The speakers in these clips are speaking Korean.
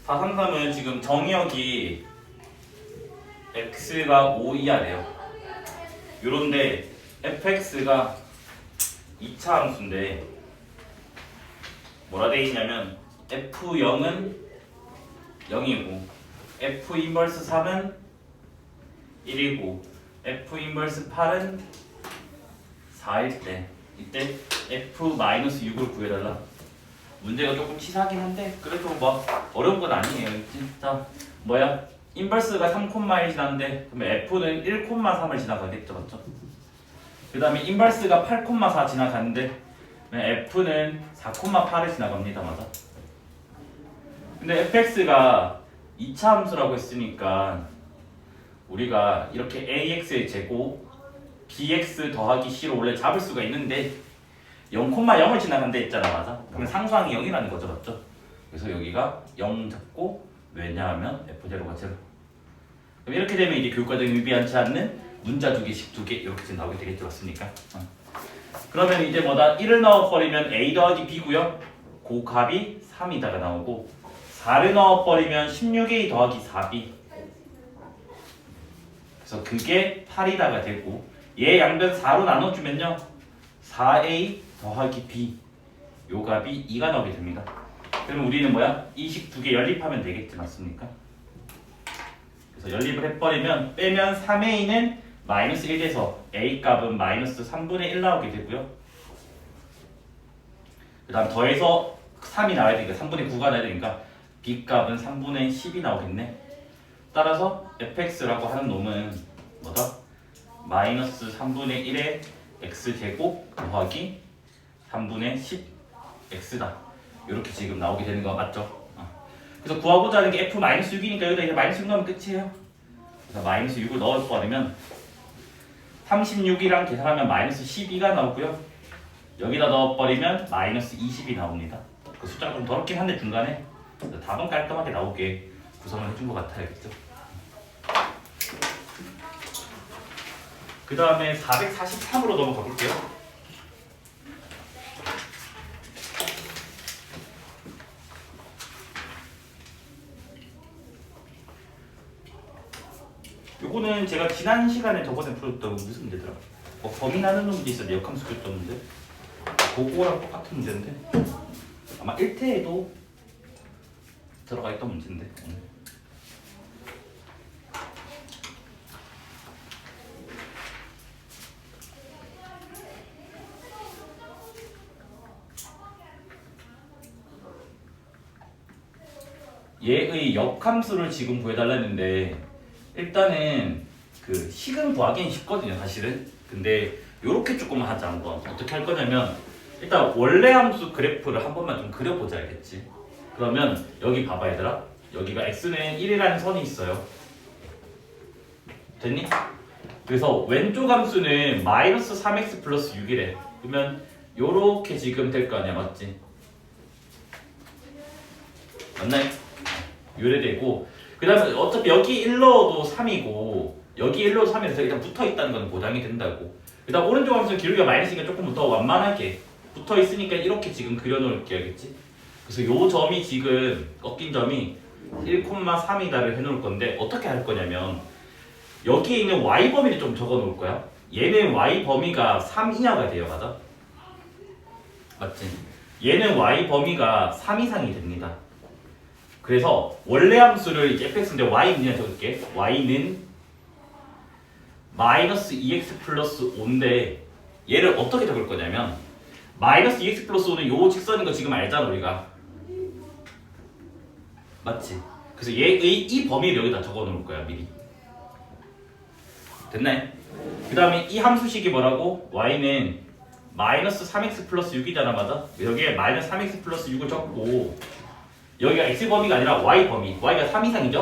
433은 지금 정의역이 x가 5 이하래요. 요런데 fx가 2차 함수인데 뭐라 돼 있냐면 f0은 0이고 f 인버스 3은 1이고 f 인버스 8은 4일 때 이때 f-6을 구해달라. 문제가 조금 치사하긴 한데 그래도 뭐 어려운 건 아니에요. 진짜 뭐야 인버스가 3,1 지났는데 그러면 f는 1,3을 지나가겠죠, 맞죠? 그 다음에 인버스가 8,4 지나가는데 f는 4,8을 지나갑니다, 맞아? 근데 fx가 2차 함수라고 했으니까 우리가 이렇게 ax의 제곱 bx 더하기 c로 원래 잡을 수가 있는데 0,0을 지나간다 했잖아, 맞아? 그러면 상수항이 0이라는 거죠, 맞죠? 그래서 여기가 0 잡고 왜냐하면 f0가 0. 그럼 이렇게 되면 이제 교육과정에 위배하지 않는 문자 2개씩 2개 이렇게 나오게 되겠죠, 맞습니까? 그러면 이제 뭐다? 1을 넣어버리면 a 더하기 b고요. 그 값이 3이다가 나오고 4를 넣어버리면 16a 더하기 4b. 그래서 그게 8이다가 되고 얘 양변 4로 나눠주면요 4a 더하기 b 요 값이 2가 나오게 됩니다. 그럼 우리는 뭐야? 이 식 2개 연립하면 되겠지, 맞습니까? 그래서 연립을 해버리면 빼면 3a는 마이너스 1 돼서 a 값은 마이너스 3분의 1 나오게 되고요. 그 다음 더해서 3이 나와야 되니까 3분의 9가 나와야 되니까 b 값은 3분의 10이 나오겠네. 따라서 fx라고 하는 놈은 뭐다? 마이너스 3분의 1의 x제곱 더하기 3분의 10 x다. 이렇게 지금 나오게 되는 거 맞죠? 그래서 구하고자 하는 게 f-6이니까 여기다 이제 마이너스 6 넣으면 끝이에요. 그래서 마이너스 6을 넣어버리면 36이랑 계산하면 마이너스 12가 나오고요. 여기다 넣어버리면 마이너스 20이 나옵니다. 그 숫자가 좀 더럽긴 한데 중간에 답은 깔끔하게 나오게 구성을 해준 것 같아요. 그죠? 그 다음에 443으로 넘어가 볼게요. 요거는 제가 지난 시간에 저번에 풀었던 무슨 문제더라? 범위 나누는 문제 있었는데 역함수 그렸었는데 그거랑 똑같은 문제인데 아마 1태에도 들어가 있던 문제인데 얘의 역함수를 지금 구해달라는데 일단은 그 식은 구하기는 쉽거든요, 사실은. 근데 요렇게 조금 하자. 한번 어떻게 할 거냐면 일단 원래 함수 그래프를 한 번만 좀 그려보자, 알겠지? 그러면 여기 봐봐 얘들아. 여기가 x는 1이라는 선이 있어요. 됐니? 그래서 왼쪽 함수는 마이너스 3x 플러스 6이래. 그러면 요렇게 지금 될 거 아니야, 맞지? 맞나요? 요래 되고 그 다음에 어차피 여기 1 넣어도 3이고 여기 1 넣어도 3이라서 일단 붙어있다는 건 보장이 된다고. 그 다음 오른쪽 함수는 기울기가 마이너스니까 조금 더 완만하게 붙어있으니까 이렇게 지금 그려놓을게, 알겠지? 그래서 요 점이 지금 꺾인 점이 1,3이다를 해놓을 건데 어떻게 할 거냐면 여기에 있는 y 범위를 좀 적어놓을 거야. 얘는 y 범위가 3 이하가 돼요, 맞아? 맞지? 얘는 y 범위가 3 이상이 됩니다. 그래서 원래 함수를 이제 fx인데 y는 적을게. y는 마이너스 2x 플러스 5인데 얘를 어떻게 적을 거냐면 마이너스 2x 플러스 5는 요 직선인 거 지금 알잖아 우리가. 맞지? 그래서 얘의 이 범위를 여기다 적어 놓을 거야 미리. 됐나요? 그 다음에 이 함수식이 뭐라고? y는 마이너스 3x 플러스 6이잖아, 맞아? 여기에 마이너스 3x 플러스 6을 적고 여기가 x 범위가 아니라 y 범위, y가 3 이상이죠?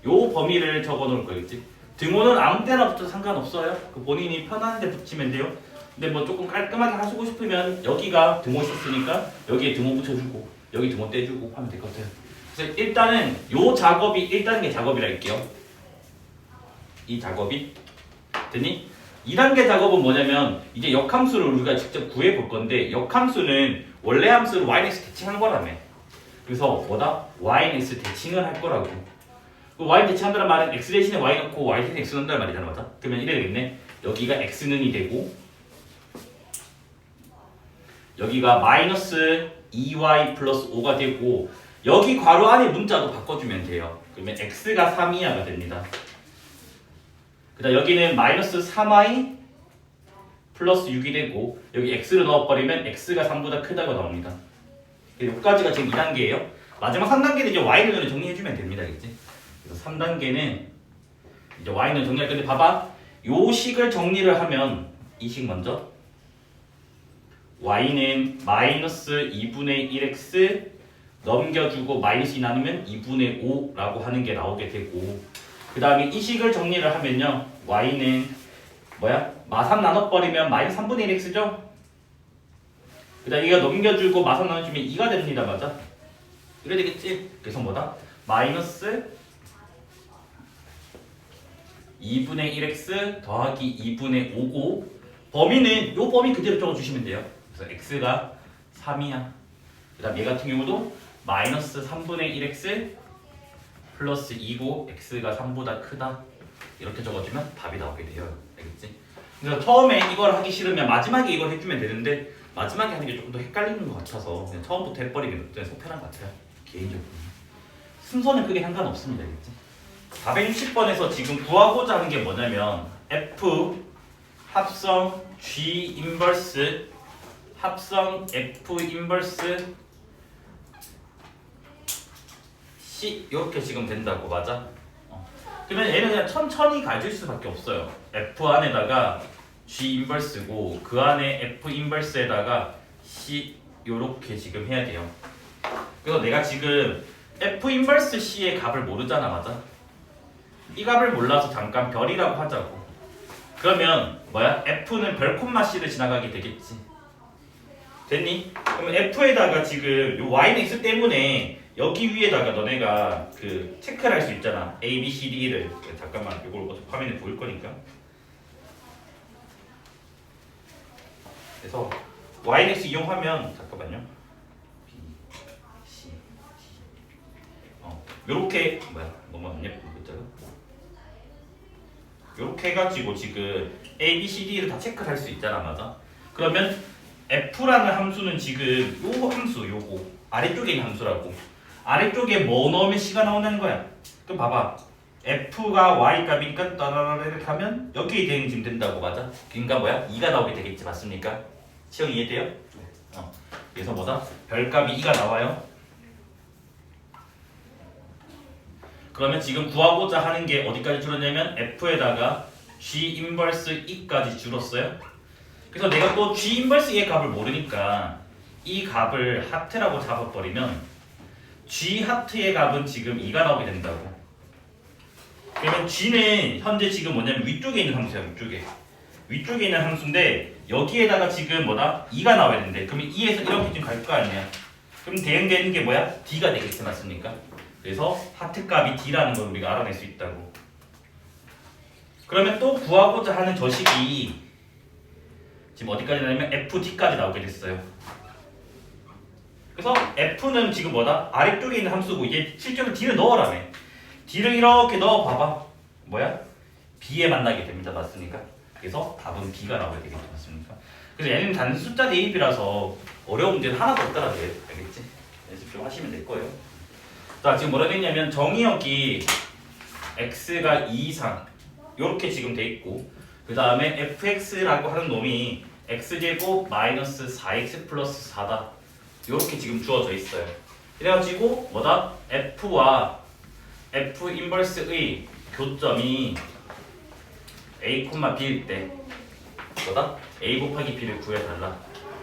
요 범위를 적어 놓을 거겠지? 등호는 아무 때나 붙어도 상관없어요. 그 본인이 편한 데 붙이면 돼요. 근데 뭐 조금 깔끔하게 하시고 싶으면 여기가 등호 있었으니까 여기에 등호 붙여주고 여기 등호 떼주고 하면 될 것 같아요. 그래서 일단은 요 작업이 1단계 작업이라 할게요. 이 작업이 됐니? 2단계 작업은 뭐냐면 이제 역함수를 우리가 직접 구해 볼 건데 역함수는 원래 함수를 yx 대칭한 거라며. 그래서 뭐다? y는 x 대칭을 할 거라고. 그 y 대칭한다는 말은 x 대신에 y 넣고 y 대신에 x 넣는다는 말이잖아, 맞아? 그러면 이래 되겠네. 여기가 x는이 되고 여기가 마이너스 2y 플러스 5가 되고 여기 괄호 안에 문자도 바꿔주면 돼요. 그러면 x가 3이하가 됩니다. 그 다음 여기는 마이너스 3y 플러스 6이 되고 여기 x를 넣어버리면 x가 3보다 크다고 나옵니다. 여기까지가 지금 2단계예요. 마지막 3단계는 이제 y는 정리해주면 됩니다. 그치? 그래서 3단계는 이제 y는 정리할 건데 봐봐. 요 식을 정리를 하면 이 식 먼저 y는 마이너스 2분의 1x 넘겨주고 마이너스 2 나누면 2분의 5라고 하는 게 나오게 되고 그 다음에 이 식을 정리를 하면요 y는 뭐야? 마3 나눠버리면 마이너스 3분의 1x죠? 그 다음 이거 넘겨주고 마3 나눠주면 2가 됩니다. 맞아? 이래 되겠지? 그래서 뭐다? 마이너스 2분의 1x 더하기 2분의 5고 범위는 요 범위 그대로 적어주시면 돼요. 그래서 x가 3이야. 그 다음 얘 같은 경우도 마이너스 3분의 1x 플러스 2고 x가 3보다 크다. 이렇게 적어주면 답이 나오게 돼요. 알겠지? 그래서 처음에 이걸 하기 싫으면 마지막에 이걸 해주면 되는데 마지막에 하는 게 조금 더 헷갈리는 것 같아서 그냥 처음부터 해버리면 좀 속편한 것 같아요. 개인적으로. 순서는 크게 상관없습니다. 알겠지? 460번에서 지금 구하고자 하는 게 뭐냐면 f 합성 g 인버스 합성 f 인버스 c 이렇게 지금 된다고. 맞아? 그러면 얘는 그냥 천천히 가질 수밖에 없어요. f 안에다가 g 인버스고 그 안에 f 인버스에다가 c 요렇게 지금 해야 돼요. 그래서 내가 지금 f 인버스 c의 값을 모르잖아. 맞아? 이 값을 몰라서 잠깐 별이라고 하자고. 그러면 뭐야? f는 별 콤마 c를 지나가게 되겠지. 됐니? 그러면 f에다가 지금 요 y는 x 때문에 여기 위에다가 너네가 그 체크를 할 수 있잖아. a, b, c, d를. 잠깐만 이걸 화면에 보일 거니까. 그래서 y는 x 이용하면 잠깐만요. b, c, d. 요렇게 뭐야? 너무 안 예쁜 글자가. 요렇게 해가지고 지금 a, b, c, d를 다 체크를 할 수 있잖아. 맞아? 그러면 f라는 함수는 지금 요 함수 요거 아래쪽에 있는 함수라고. 아래쪽에 뭐 넣으면 c가 나온다는 거야. 그럼 봐봐. f가 y 값이니까 따라라라 이렇게 하면 여기에 대응이 지금 된다고. 맞아? 그러니까 뭐야? 2가 나오게 되겠지. 맞습니까? 시형 이해돼요? 그래서 뭐다? 별값이 2가 나와요. 그러면 지금 구하고자 하는 게 어디까지 줄었냐면 f에다가 g 인버스 2까지 줄었어요. 그래서 내가 또 g 인버스 2의 값을 모르니까 이 값을 하트라고 잡아버리면 g 하트의 값은 지금 2가 나오게 된다고. 그러면 g는 현재 지금 뭐냐면 위쪽에 있는 함수야. 위쪽에 있는 함수인데 여기에다가 지금 뭐다? 2가 나와야 되는데 그러면 2에서 이렇게 좀 갈 거 아니야. 그럼 대응되는 게 뭐야? d가 되겠지. 맞습니까? 그래서 하트 값이 d라는 걸 우리가 알아낼 수 있다고. 그러면 또 구하고자 하는 저 식이 지금 어디까지 나냐면 ft까지 나오게 됐어요. 그래서 f는 지금 뭐다? 아래쪽에 있는 함수고 이제 실제로 d를 넣으라며. d를 이렇게 넣어봐봐. 뭐야? b에 만나게 됩니다. 맞습니까? 그래서 답은 b가 나오게 되겠죠. 맞습니까? 그래서 얘는 단순 숫자 대입이라서 어려운 문제는 하나도 없더라고요. 알겠지? 연습 좀 하시면 될 거예요. 자, 지금 뭐라 되냐면 정의역이 x가 2 이상 요렇게 지금 돼 있고 그 다음에 fx라고 하는 놈이 x제곱 마이너스 4x 플러스 4다 요렇게 지금 주어져 있어요. 그래가지고 뭐다? f와 f 인버스의 교점이 a, b일 때 뭐다? a 곱하기 b를 구해달라.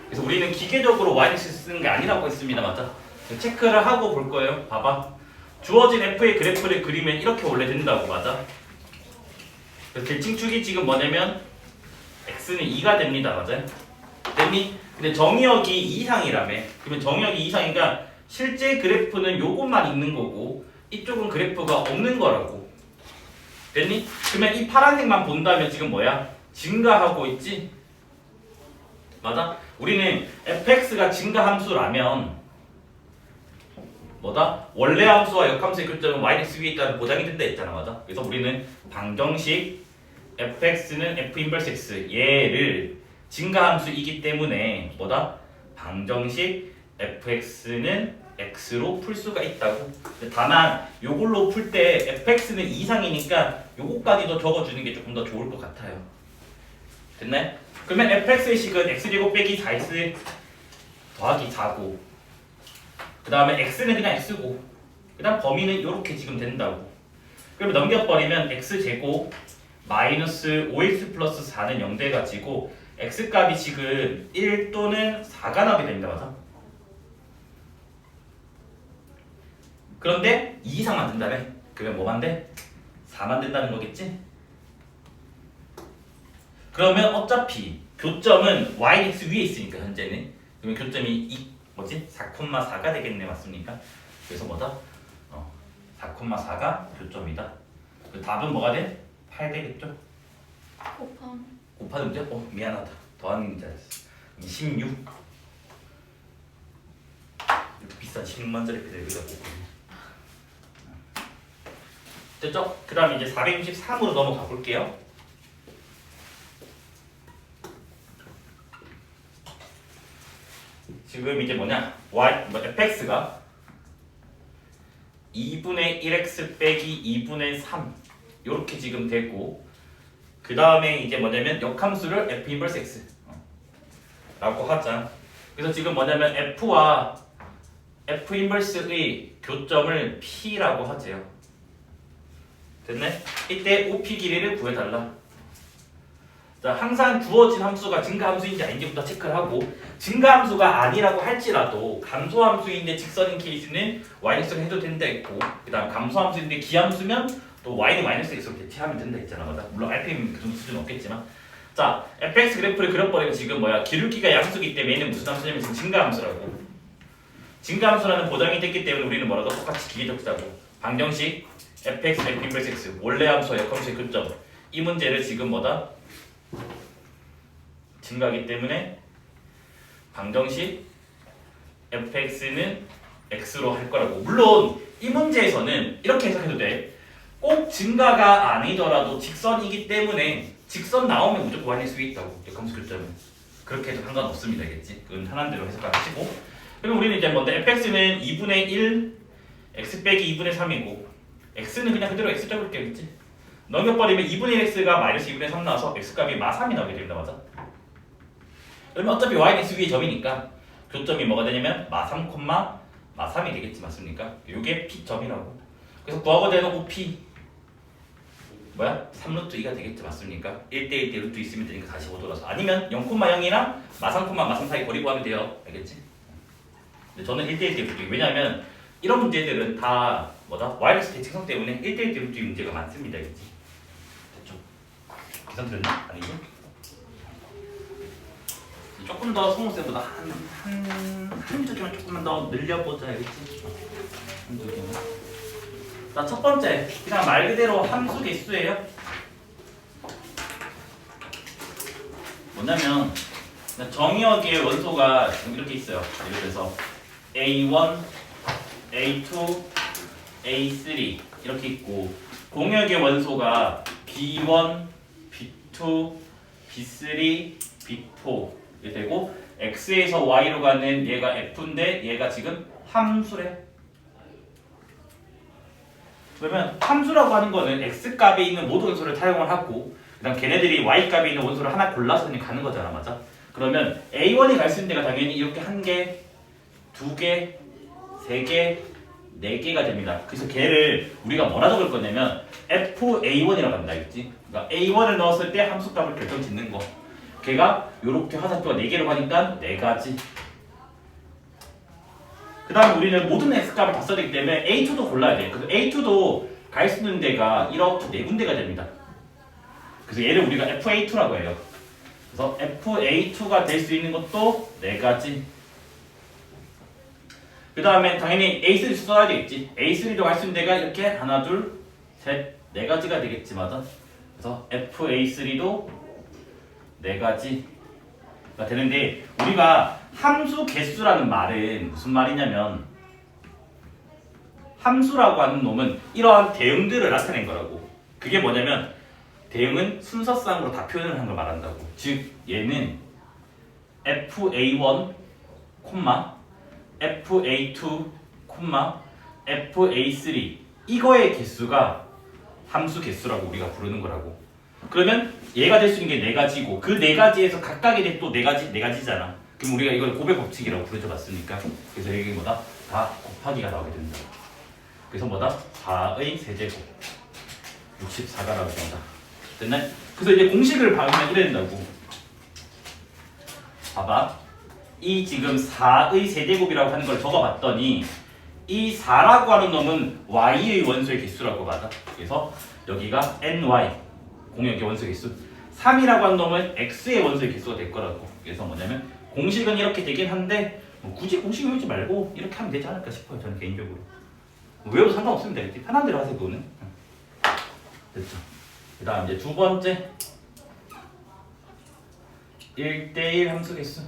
그래서 우리는 기계적으로 yx를 쓰는 게 아니라고 했습니다. 맞아? 체크를 하고 볼 거예요. 봐봐. 주어진 f의 그래프를 그리면 이렇게 원래 된다고. 맞아? 그래서 대칭축이 지금 뭐냐면 x는 2가 됩니다. 맞아요? 됐니? 근데 정의역이 2 이상이라며. 그러면 정의역이 2 이상이니까 실제 그래프는 요것만 있는 거고 이쪽은 그래프가 없는 거라고. 됐니? 그러면 이 파란색만 본다면 지금 뭐야? 증가하고 있지? 맞아? 우리는 fx가 증가 함수라면 뭐다? 원래 함수와 역함수의 교점은 마이너스 위에 있다는 보장이 된다 했잖아, 맞아? 그래서 우리는 방정식 fx는 f 인버스 x 얘를 증가함수이기 때문에 뭐다? 방정식 fx는 x로 풀 수가 있다고. 다만 요걸로 풀 때 fx는 2이상이니까 요거까지도 적어주는 게 조금 더 좋을 것 같아요. 됐나요? 그러면 fx의 식은 x제곱 빼기 4x 더하기 4고 그 다음에 x는 그냥 x고 그 다음 범위는 이렇게 지금 된다고. 그러면 넘겨버리면 x제곱 마이너스 5x 플러스 4는 0 돼가지고 x값이 지금 1 또는 4가 나오게 됩니다. 맞아? 그런데 2 이상만 된다며? 그러면 뭐만 돼? 4만 된다는 거겠지? 그러면 어차피 교점은 yx 위에 있으니까 현재는 그러면 교점이 뭐지? 4,4가 되겠네. 맞습니까? 그래서 뭐다? 4,4가 교점이다. 그 답은 뭐가 돼? 8 되겠죠? 곱하는 문제? 미안하다. 더하는 줄 알았어. 16 이렇게 비싼 16만짜리 패드 여기다 곱하네. 됐죠? 그 다음 이제 463으로 넘어가 볼게요. 지금 이제 뭐냐? fx가 2분의 1x 빼기 2분의 3 요렇게 지금 되고 그 다음에 이제 뭐냐면 역함수를 f 인버스 x 라고 하자. 그래서 지금 뭐냐면 f와 f 인버스의 교점을 p라고 하재요. 됐네? 이때 OP 길이를 구해달라. 자, 항상 주어진 함수가 증가함수인지 아닌지부터 체크를 하고 증가함수가 아니라고 할지라도 감소함수인데 직선인 케이스는 yx를 해도 된다 했고 그 다음 감소함수인데 기함수면 또 y는 마이너스 x로 대체하면 된다 했잖아. 맞아? 물론 RPM 그 정도 수준은 없겠지만 자, fx 그래프를 그려버리면 지금 뭐야? 기울기가 양수기 때문에 얘는 무슨 함수냐면 지금 증가함수라고. 증가함수라는 보장이 됐기 때문에 우리는 뭐라고? 똑같이 길이 적자고 방정식 fx, f 인버스 x 원래 함수와 역함수의 교점 이 문제를 지금 뭐다? 증가하기 때문에 방정식 fx는 x로 할 거라고. 물론 이 문제에서는 이렇게 해석해도 돼. 꼭 증가가 아니더라도 직선이기 때문에 직선 나오면 무조건 yx 위에 있다고. 역함수 교점은 그렇게 해도 상관없습니다. 겠지? 그건 편한 대로 해석하시고 그럼 우리는 이제 뭔데 fx는 2분의 1 x 빼기 2분의 3이고 x는 그냥 그대로 x 적을게요. 그치? 넘겨버리면 2분의 1x가 마이너스 2분의 3 나와서 x값이 마3이 나오게 됩니다. 맞아? 그러면 어차피 y는 x 위의 점이니까 교점이 뭐가 되냐면 마3, 마3이 되겠지. 맞습니까? 이게 p점이라고. 그래서 구하고자 하는 OP 뭐야? 3루트 2가 되겠지. 맞습니까? 1대1 대 루트 있으면 되니까 다시 5 돌아서 아니면 0,0이랑 마3, 마3 사이 거리 구하면 돼요. 알겠지? 근데 저는 1대1 대 루트 2 왜냐하면 이런 문제들은 다 뭐다? 와이러스 대칭성 때문에 1대1 대 루트 2 문제가 많습니다. 알겠지? 됐죠? 계산 들었나? 아니죠? 조금 더 성우쌤보다 한두 개만 조금만 더 늘려보자. 알겠지? 한두 개만. 자, 첫 번째 그냥 말 그대로 함수 개수예요. 뭐냐면 정의역의 원소가 이렇게 있어요. 예를 들어서 A1, A2, A3 이렇게 있고 공역의 원소가 B1, B2, B3, B4 이렇게 되고 X에서 Y로 가는 얘가 F인데 얘가 지금 함수래. 그러면 함수라고 하는 거는 X값에 있는 모든 원소를 사용을 하고 그 다음 걔네들이 Y값에 있는 원소를 하나 골라서 그냥 가는 거잖아. 맞아? 그러면 A1이 갈 수 있는 데가 당연히 이렇게 1개, 2개, 3개, 4개가 됩니다. 그래서 걔를 우리가 뭐라 적을 거냐면 FA1이라고 합니다. 알겠지? 그러니까 A1을 넣었을 때 함수값을 결정 짓는 거. 걔가 요렇게 화살표가 4개로 가니까 4가지. 그 다음에 우리는 모든 X값을 다 써야 되기 때문에 A2도 골라야 돼. 그래서 A2도 갈 수 있는 데가 이렇게 4군데가 됩니다. 그래서 얘를 우리가 FA2라고 해요. 그래서 FA2가 될 수 있는 것도 4가지. 그 다음에 당연히 A3 써야 되겠지. A3도 갈 수 있는 데가 이렇게 하나, 둘, 셋, 4가지가 되겠지. 맞아? 그래서 FA3도 4가지가 되는데 우리가 함수 개수라는 말은 무슨 말이냐면 함수라고 하는 놈은 이러한 대응들을 나타낸 거라고. 그게 뭐냐면 대응은 순서상으로 다 표현을 한 걸 말한다고. 즉 얘는 FA1, FA2, FA3 이거의 개수가 함수 개수라고 우리가 부르는 거라고. 그러면 얘가 될 수 있는 게 네 가지고 그 네 가지에서 각각의 또 네 가지잖아. 그럼 우리가 이걸 곱의 법칙이라고 부르져봤으니까 그래서 여기 뭐다? 다 곱하기가 나오게 된다. 그래서 뭐다? 4의 세제곱 64가 나오게 된다. 됐나? 그래서 이제 공식을 바꾸면 이래 된다고. 봐봐. 이 지금 4의 세제곱이라고 하는 걸 적어봤더니 이 4라고 하는 놈은 y의 원소의 개수라고 받아. 그래서 여기가 ny 공역의 원소 개수. 3이라고 하는 놈은 x의 원소의 개수가 될 거라고. 그래서 뭐냐면 공식은 이렇게 되긴 한데 뭐 굳이 공식 외우지 말고 이렇게 하면 되지 않을까 싶어요. 저는 개인적으로. 외워도 상관없습니다. 편한 대로 하세요. 그거는. 됐죠. 그 다음 이제 두 번째 1대1 함수 개수.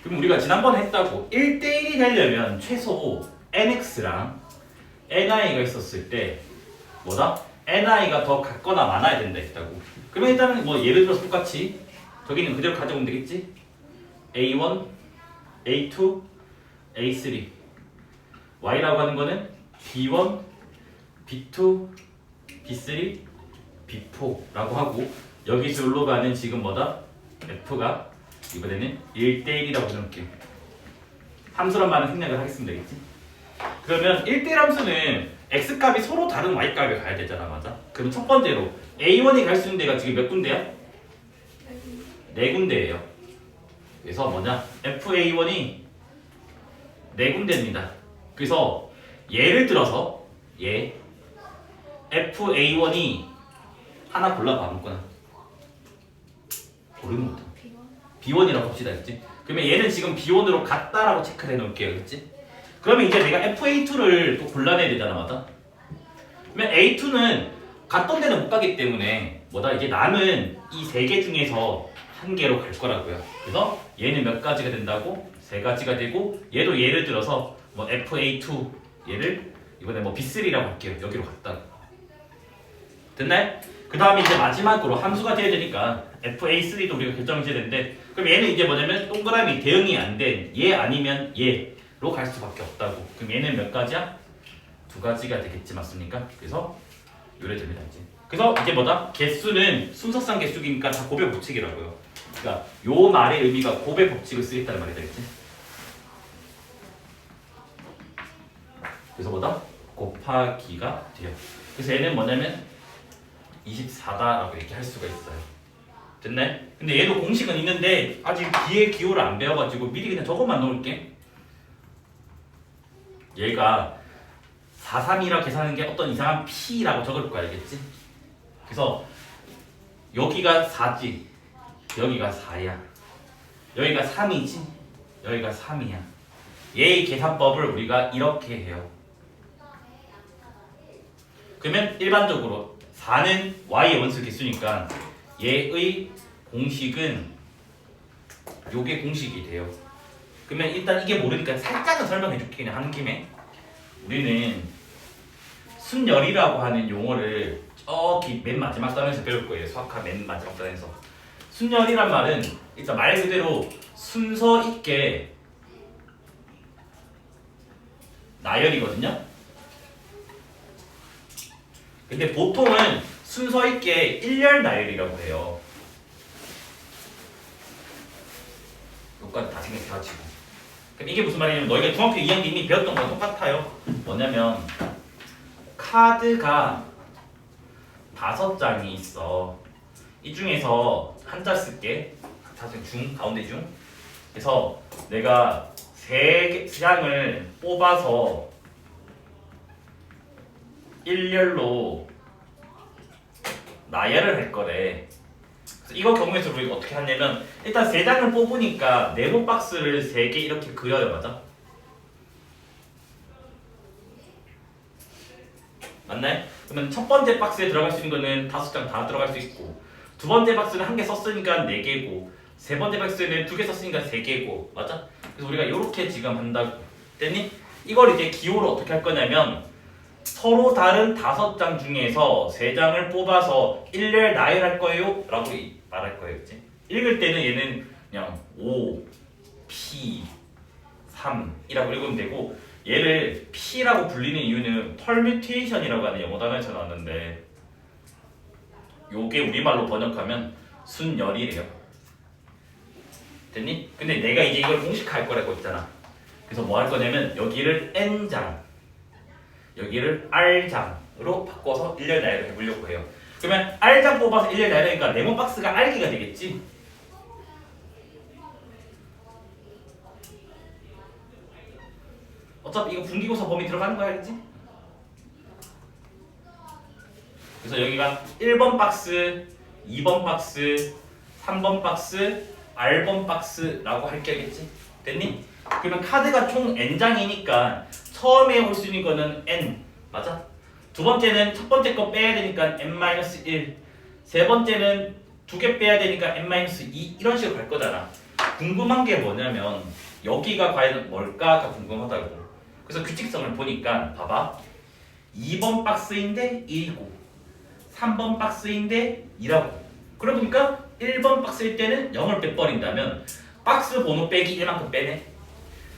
그럼 우리가 지난번에 했다고 1대1이 되려면 최소 nx랑 ni가 있었을 때 뭐다? ni가 더 같거나 많아야 된다 했다고. 그러면 일단은 뭐 예를 들어서 똑같이 저기는 그대로 가져오면 되겠지? a1, a2, a3 y라고 하는 거는 b1, b2, b3, b4라고 하고 여기서 여기로 가는 지금 뭐다? f가 이번에는 1대1이라고 해놓을게요. 함수란 말은 생략을 하겠습니다. 되겠지? 그러면 1대1 함수는 x값이 서로 다른 y값에 가야 되잖아. 맞아? 그럼 첫 번째로 a1이 갈 수 있는 데가 지금 몇 군데야? 네 군데예요. 그래서 뭐냐? FA1이 네 군데입니다. 그래서 예를 들어서 FA1이 하나 골라봐. 아무거나. 고르는 거다. B1이라고 합시다. 그치? 그러면 얘는 지금 B1으로 같다라고 체크를 해놓을게요. 그치? 그러면 이제 내가 FA2를 또 골라내야 되잖아. 맞아? 그러면 A2는 갔던 데는 못 가기 때문에 뭐다? 이제 남은 이 세 개 중에서 한 개로 갈 거라고요. 그래서 얘는 몇 가지가 된다고? 세 가지가 되고 얘도 예를 들어서 뭐 FA2 얘를 이번에 뭐 B3라고 할게요. 여기로 갔다. 됐나요? 그 다음에 이제 마지막으로 함수가 돼야 되니까 FA3도 우리가 결정을 해야 되는데 그럼 얘는 이제 뭐냐면 동그라미 대응이 안 된 얘 아니면 얘로 갈 수밖에 없다고. 그럼 얘는 몇 가지야? 두 가지가 되겠지. 맞습니까? 그래서 요래 됩니다. 이제. 그래서 이제 뭐다? 개수는 순서상 개수기니까 다 곱의 법칙이라고요. 그러니까 요 말의 의미가 곱의 법칙을 쓰겠다는 말이 되겠지. 그래서 뭐다? 곱하기가 돼요. 그래서 얘는 뭐냐면 24다라고 이렇게 할 수가 있어요. 됐네? 근데 얘도 공식은 있는데 아직 뒤에 기호를 안 배워가지고 미리 그냥 저것만 넣을게. 얘가 432라 계산하는 게 어떤 이상한 P라고 적을 거 알겠지? 그래서 여기가 4지 여기가 4야 여기가 3이지 여기가 3이야 얘의 계산법을 우리가 이렇게 해요. 그러면 일반적으로 4는 y의 원소 개수니까 얘의 공식은 요게 공식이 돼요. 그러면 일단 이게 모르니까 살짝은 설명해 줄게. 그냥 하는 김에 우리는 순열이라고 하는 용어를 저기 맨 마지막 단에서 배울 거예요. 수학학 맨 마지막 단에서. 순열이란 말은 일단 말 그대로 순서 있게 나열이거든요. 근데 보통은 순서 있게 일렬 나열이라고 해요. 여기까지 다 생각해가지고. 그럼 이게 무슨 말이냐면 너희가 중학교 2학년 이미 배웠던 거랑 똑같아요. 뭐냐면 카드가 5장이 있어. 이 중에서 한자 쓸게. 중, 가운데 중. 그래서 내가 3장을 뽑아서 일렬로 나열을 할 거래. 그래서 이거 경우에서 우리가 어떻게 하냐면 일단 3장을 뽑으니까 네모 박스를 3개 이렇게 그려요. 맞아? 맞나요? 그러면 첫 번째 박스에 들어갈 수 있는 거는 5장 다 들어갈 수 있고 두 번째 박스는 한 개 썼으니까 4개고 세 번째 박스는 2개 썼으니까 3개고 맞아? 그래서 우리가 이렇게 지금 한다고 됐니? 이걸 이제 기호로 어떻게 할 거냐면 서로 다른 5장 중에서 3장을 뽑아서 일렬 나열할 거예요 라고 말할 거예요. 그치? 읽을 때는 얘는 그냥 O, P, 3이라고 읽으면 되고 얘를 P라고 불리는 이유는 permutation이라고 하는 영어 단어에서 나왔는데 요게 우리말로 번역하면 순열이래요. 됐니? 근데 내가 이제 이걸 공식화할 거라고 했잖아. 그래서 뭐 할 거냐면 여기를 N장 여기를 R장으로 바꿔서 일렬 나열을 해보려고 해요. 그러면 R장 뽑아서 일렬 나열하니까 네모 박스가 R개가 되겠지? 어차피 이거 분기고사 범위 들어가는 거야, 알겠지? 그래서 여기가 1번 박스, 2번 박스, 3번 박스, R번 박스라고 할 게 알겠지? 됐니? 그러면 카드가 총 N장이니까 처음에 올 수 있는 거는 N, 맞아? 두 번째는 첫 번째 거 빼야 되니까 N-1, 세 번째는 2개 빼야 되니까 N-2 이런 식으로 갈 거잖아. 궁금한 게 뭐냐면 여기가 과연 뭘까가 궁금하다고. 그래서 규칙성을 보니까 봐봐. 2번 박스인데 1이고 3번 박스인데 2라고. 그러고 보니까 1번 박스일 때는 0을 빼버린다면 박스 번호 빼기 1만큼 빼네.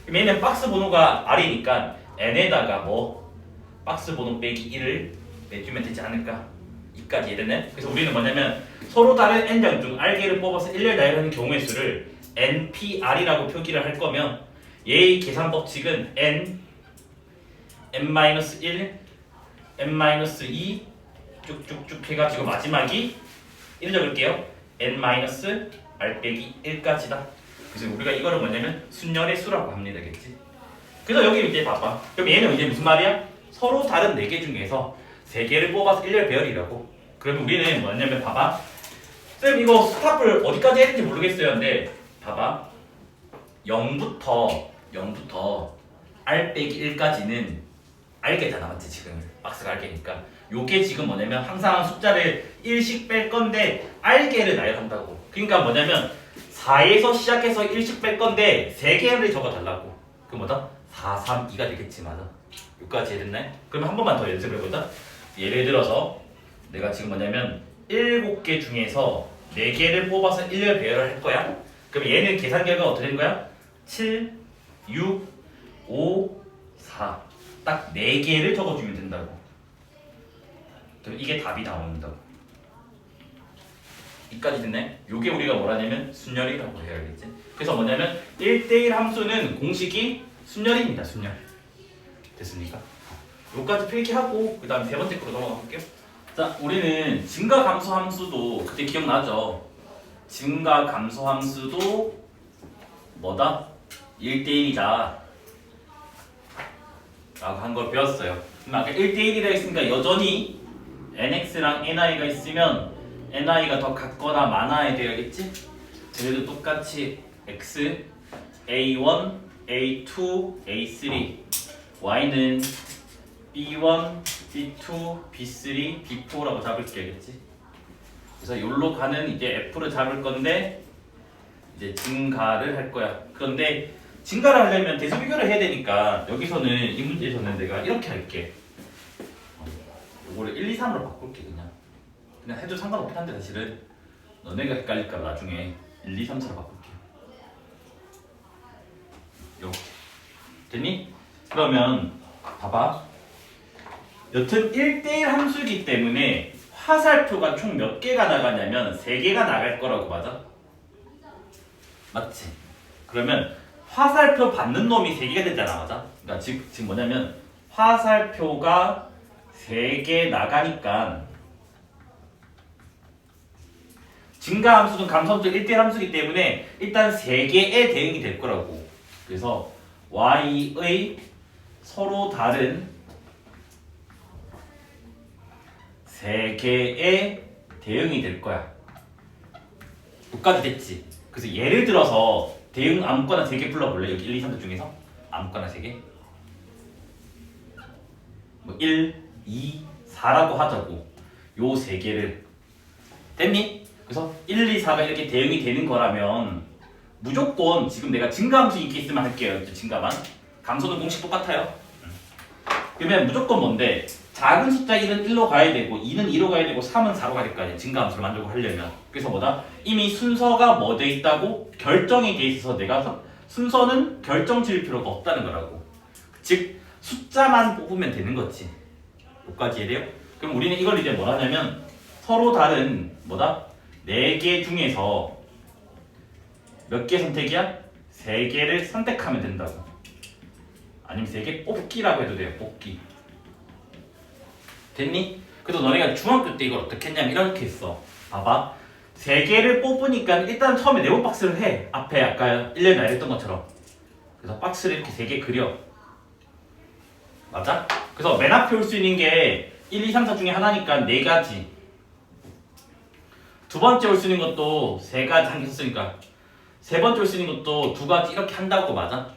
그럼 얘는 박스 번호가 R이니까 N에다가 뭐 박스 번호 빼기 1을 내주면 되지 않을까? 이까지 이해됐네? 그래서 우리는 뭐냐면 서로 다른 N장 중 R개를 뽑아서 일렬 나열하는 경우의 수를 NPR이라고 표기를 할 거면 얘의 계산 법칙은 N, N-1, N-2 쭉쭉쭉 해가지고 마지막이 이렇게 적을게요. N-R 빼기 1까지다. 그래서 우리가 이거를 뭐냐면 순열의 수라고 합니다. 겠지? 그래서 여기 이제 봐봐. 그럼 얘는 이제 무슨 말이야? 서로 다른 4개 중에서 3개를 뽑아서 일렬 배열이라고. 그러면 우리는 뭐냐면 봐봐. 쌤 이거 스탑을 어디까지 했는지 모르겠어요. 근데 봐봐. 0부터 R 빼기 1까지는 R개잖아. 맞지? 지금 박스가 R개니까 요게 지금 뭐냐면 항상 숫자를 1씩 뺄 건데 R개를 나열한다고. 그러니까 뭐냐면 4에서 시작해서 1씩 뺄 건데 3개를 적어달라고. 그 뭐다? 4, 3, 2가 되겠지. 맞아. 여기까지 해야됐네. 그러면 한 번만 더 연습해보자. 예를 들어서 내가 지금 뭐냐면 7개 중에서 4개를 뽑아서 일렬 배열을 할 거야. 그럼 얘는 계산 결과가 어떻게 되는 거야? 7, 6, 5, 4. 딱 4개를 적어주면 된다고. 그럼 이게 답이 나온다고. 이까지 됐네? 요게 우리가 뭐라냐면 순열이라고 해야겠지. 그래서 뭐냐면 1대1 함수는 공식이 순열입니다. 순열. 됐습니까? 요까지 필기하고 그 다음 세 번째 거로 넘어가 볼게요. 자, 우리는 증가 감소 함수도 그때 기억나죠? 증가 감소 함수도 뭐다? 1대1이다 라고 한 걸 배웠어요. 그럼 아까 1대1이라 했으니까 여전히 nx랑 ni가 있으면 ni가 더 같거나 많아야 되겠지? 그래도 똑같이 x, a1, a2, a3 y는 b1, b2, b3, b4라고 잡을게야겠지. 그래서 여기로 가는 이제 f를 잡을 건데 이제 증가를 할 거야. 그런데 증가를 하려면 대수 비교를 해야 되니까 여기서는 이 문제에서는 내가 이렇게 할게. 요거를 1, 2, 3으로 바꿀게. 그냥 해도 상관없긴 한데 사실은 너네가 헷갈릴까 봐 나중에 1, 2, 3, 4로 바꿀게. 이렇게 됐니? 그러면 봐봐. 여튼 1대1 함수이기 때문에 화살표가 총 몇 개가 나가냐면 3개가 나갈 거라고. 맞아? 맞지? 그러면 화살표 받는 놈이 3개가 되잖아. 맞아? 그러니까 지금 뭐냐면 화살표가 3개 나가니까 증가 함수는 감소함수 1대1 함수이기 때문에 일단 3개의 대응이 될 거라고. 그래서 y의 서로 다른 3개의 대응이 될 거야. 여기까지 됐지? 그래서 예를 들어서 대응 아무거나 3개 불러볼래? 여기 1, 2, 3들 중에서 아무거나 3개? 뭐 1, 2, 4라고 하자고. 요 3개를 됐니? 그래서 1, 2, 4가 이렇게 대응이 되는 거라면 무조건 지금 내가 증가함수 이렇게 있으면 할게요. 증가만. 감소는 공식 똑같아요. 그러면 무조건 뭔데? 작은 숫자 1은 1로 가야 되고 2는 2로 가야 되고 3은 4로 가야 될 거 아니야. 증가함수를 만들고 하려면. 그래서 뭐다? 이미 순서가 뭐 돼 있다고 결정이 돼 있어서 내가 순서는 결정 지을 필요가 없다는 거라고. 즉 숫자만 뽑으면 되는 거지. 여기까지 이해돼요? 그럼 우리는 이걸 이제 뭘 하냐면 서로 다른 뭐다? 4개 중에서 몇 개 선택이야? 3개를 선택하면 된다고. 아니면 3개 뽑기라고 해도 돼요. 뽑기. 됐니? 그래서 너네가 중학교 때 이걸 어떻게 했냐면 이렇게 했어. 봐봐. 3개를 뽑으니까 일단 처음에 네모 박스를 해. 앞에 아까 1년에 나열했던 것처럼. 그래서 박스를 이렇게 3개 그려. 맞아? 그래서 맨 앞에 올 수 있는 게 1, 2, 3, 4 중에 하나니까 4가지. 두 번째 올 수 있는 것도 3가지 한 개 썼으니까 세 번째 올 수 있는 것도 2가지 이렇게 한다고. 맞아?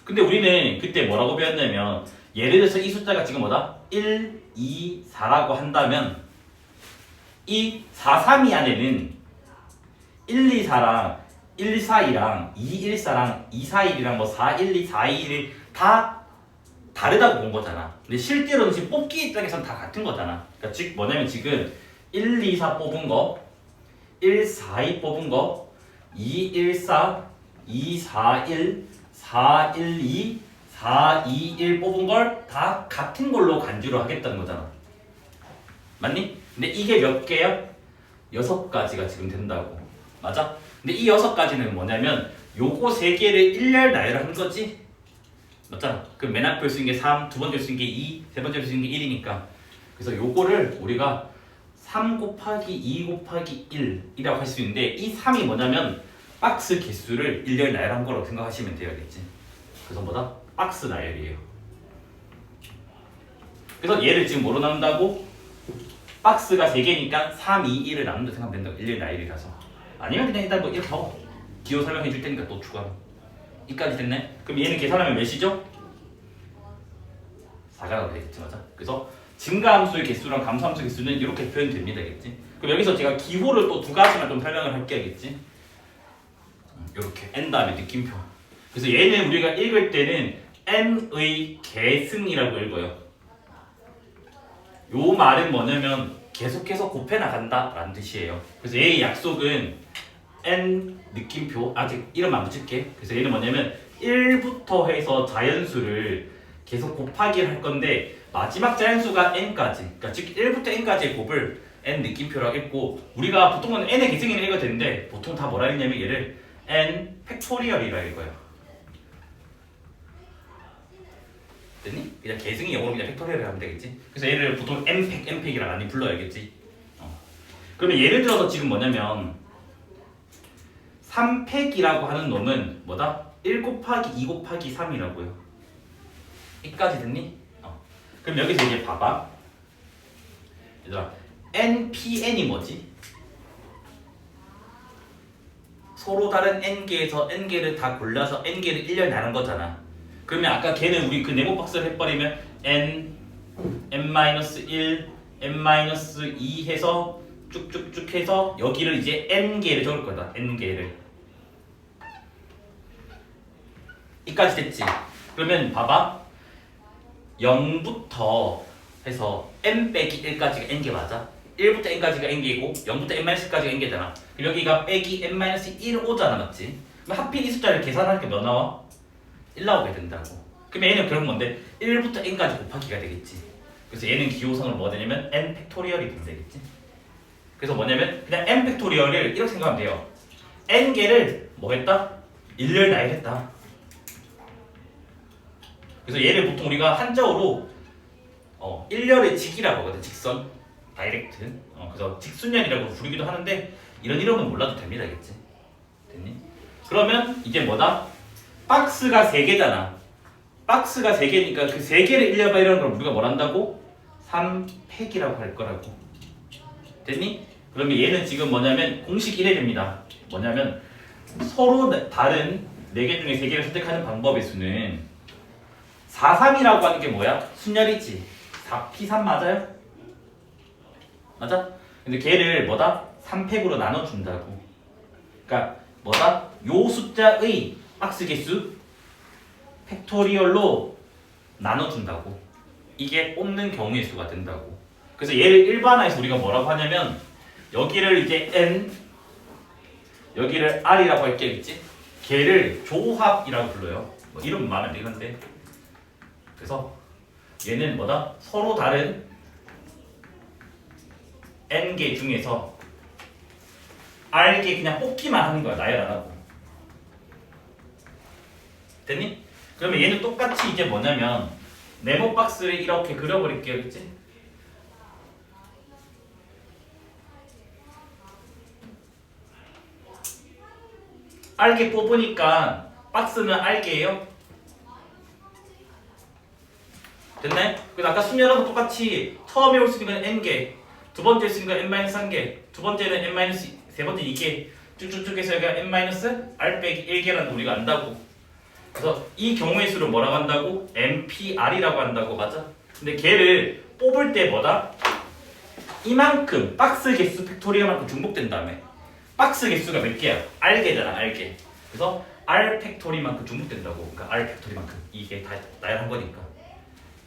근데 우리는 그때 뭐라고 배웠냐면 예를 들어서 이 숫자가 지금 뭐다? 1, 2, 4라고 한다면 이 4, 3, 2 안에는 1, 2, 4랑 1, 4, 2랑 2, 1, 4랑 2, 4, 1이랑 뭐 4, 1, 2, 4, 2, 1이 다 다르다고 본 거잖아. 근데 실제로는 지금 뽑기 입장에서는 다 같은 거잖아. 그러니까 즉 뭐냐면 지금 1, 2, 4 뽑은 거 1, 4, 2 뽑은 거 2, 1, 4, 2, 4, 1, 4, 1, 2, 4, 2, 1 뽑은 걸 다 같은 걸로 간주를 하겠다는 거잖아. 맞니? 근데 이게 몇 개야? 6가지가 지금 된다고. 맞아? 근데 이 6가지는 뭐냐면 요거 3개를 일렬 나열한 거지? 맞잖아? 그럼 맨 앞에 올 수 있는 게 3, 두 번째 올 수 있는 게 2, 세 번째 올 수 있는 게 1이니까. 그래서 요거를 우리가 3 곱하기 2 곱하기 1이라고 할 수 있는데 이 3이 뭐냐면 박스 개수를 일렬 나열한 거라고 생각하시면 되겠지. 그래서 뭐다? 박스 나열이에요. 그래서 얘를 지금 뭐로 나눈다고? 박스가 3개니까 3, 2, 1을 나눈다 생각하면 된다고. 일렬 나열이라서. 아니면 그냥 일단 뭐 이렇게 더 기호 설명해 줄 테니까 또 추가로. 이까지 됐네? 그럼 얘는 계산하면 몇이죠? 4가 되겠지. 맞아? 그래서 증가함수의 개수랑 감소함수의 개수는 이렇게 표현됩니다. 겠지? 그럼 여기서 제가 기호를 또 2가지만 좀 설명을 할게야겠지? 이렇게 n 다음에 느낌표. 그래서 얘는 우리가 읽을 때는 n의 계승이라고 읽어요. 요 말은 뭐냐면 계속해서 곱해 나간다 라는 뜻이에요. 그래서 얘의 약속은 n 느낌표, 아직 이름 안 붙일게. 그래서 얘는 뭐냐면 1부터 해서 자연수를 계속 곱하기를 할 건데 마지막 자연수가 n까지, 그러니까 즉 1부터 n까지의 곱을 n 느낌표라고 읽고, 우리가 보통은 n의 계승이라 읽어야 되는데 보통 다 뭐라 읽냐면 얘를 n 팩토리얼이라 읽어요. 됐니? 그냥 계승이 영어로 그냥 팩토리얼을 하면 되겠지. 그래서 얘를 보통 n팩이라 많이 불러야겠지. 그러면 예를 들어서 지금 뭐냐면 3팩이라고 하는 놈은 뭐다? 1 곱하기 2 곱하기 3이라고요. 이까지 됐니? 그럼 여기서 이제 봐봐. 얘들아, npn이 뭐지? 서로 다른 n개에서 n개를 다 골라서 n개를 1렬 나눈 거잖아. 그러면 아까 걔는 우리 그 네모 박스를 해버리면 n, n-1, n-2 해서 쭉쭉쭉 해서 여기를 이제 n개를 적을 거다. n개를. 이까지 됐지? 그러면 봐봐. 0부터 해서 n 빼기 1까지가 n개 맞아? 1부터 n까지가 n개고 0부터 n-1까지가 n개잖아. 그럼 여기가 빼기 n-1 오잖아. 맞지? 그럼 하필 이 숫자를 계산하니까 몇 나와? 1 나오게 된다고. 그럼 얘는 결국 뭔데? 1부터 n까지 곱하기가 되겠지. 그래서 얘는 기호성을 뭐가 되냐면 n 팩토리얼이 되면 되겠지. 그래서 뭐냐면 그냥 n 팩토리얼을 이렇게 생각하면 돼요. n개를 뭐 했다? 일렬 나열했다. 그래서 얘를 보통 우리가 한자어로 일렬의 직이라고 하거든. 직선, 다이렉트. 그래서 직순열이라고 부르기도 하는데 이런 이름은 몰라도 됩니다. 겠지? 됐니? 그러면 이게 뭐다? 박스가 3개잖아. 박스가 3개니까 그 3개를 일렬 이라는 걸 우리가 뭘 한다고? 3팩이라고 할 거라고. 됐니? 그러면 얘는 지금 뭐냐면 공식 1에 됩니다. 뭐냐면 서로 다른 4개 중에 3개를 선택하는 방법의 수는 4, 3이라고 하는 게 뭐야? 순열이지. 4P3 맞아요? 맞아? 근데 걔를 뭐다? 3팩으로 나눠준다고. 그러니까 뭐다? 요 숫자의 박스 개수 팩토리얼로 나눠준다고. 이게 뽑는 경우의 수가 된다고. 그래서 얘를 일반화해서 우리가 뭐라고 하냐면 여기를 이제 n, 여기를 r이라고 할 게 있지. 걔를 조합이라고 불러요. 뭐 이름 말하면 되긴 한데. 그래서 얘는 뭐다? 서로 다른 n개 중에서 r개 그냥 뽑기만 하는 거야. 나열 안 하고. 됐니? 그러면 얘는 똑같이 이제 뭐냐면 네모 박스를 이렇게 그려버릴게요. 그치? R개 뽑으니까 박스는 R개예요. 됐나요? 그래서 아까 순열하고 똑같이 처음에 올 수 있는 건 N개, 두 번째 올 수 있는 건 N-1개, 두 번째는 N-, 세 번째 2개 쭉쭉쭉 해서 여기가 N-R 빼기 1개라는 우리가 안다고. 그래서 이 경우의 수를 뭐라고 한다고? MPR이라고 한다고. 맞아? 근데 걔를 뽑을 때 뭐다? 이만큼 박스 개수 팩토리얼만큼 중복된 다음에 박스 개수가 몇 개야? R개잖아. R개. 그래서 R 팩토리만큼 중복된다고. 그러니까 R 팩토리만큼 이게 다 나열한 거니까.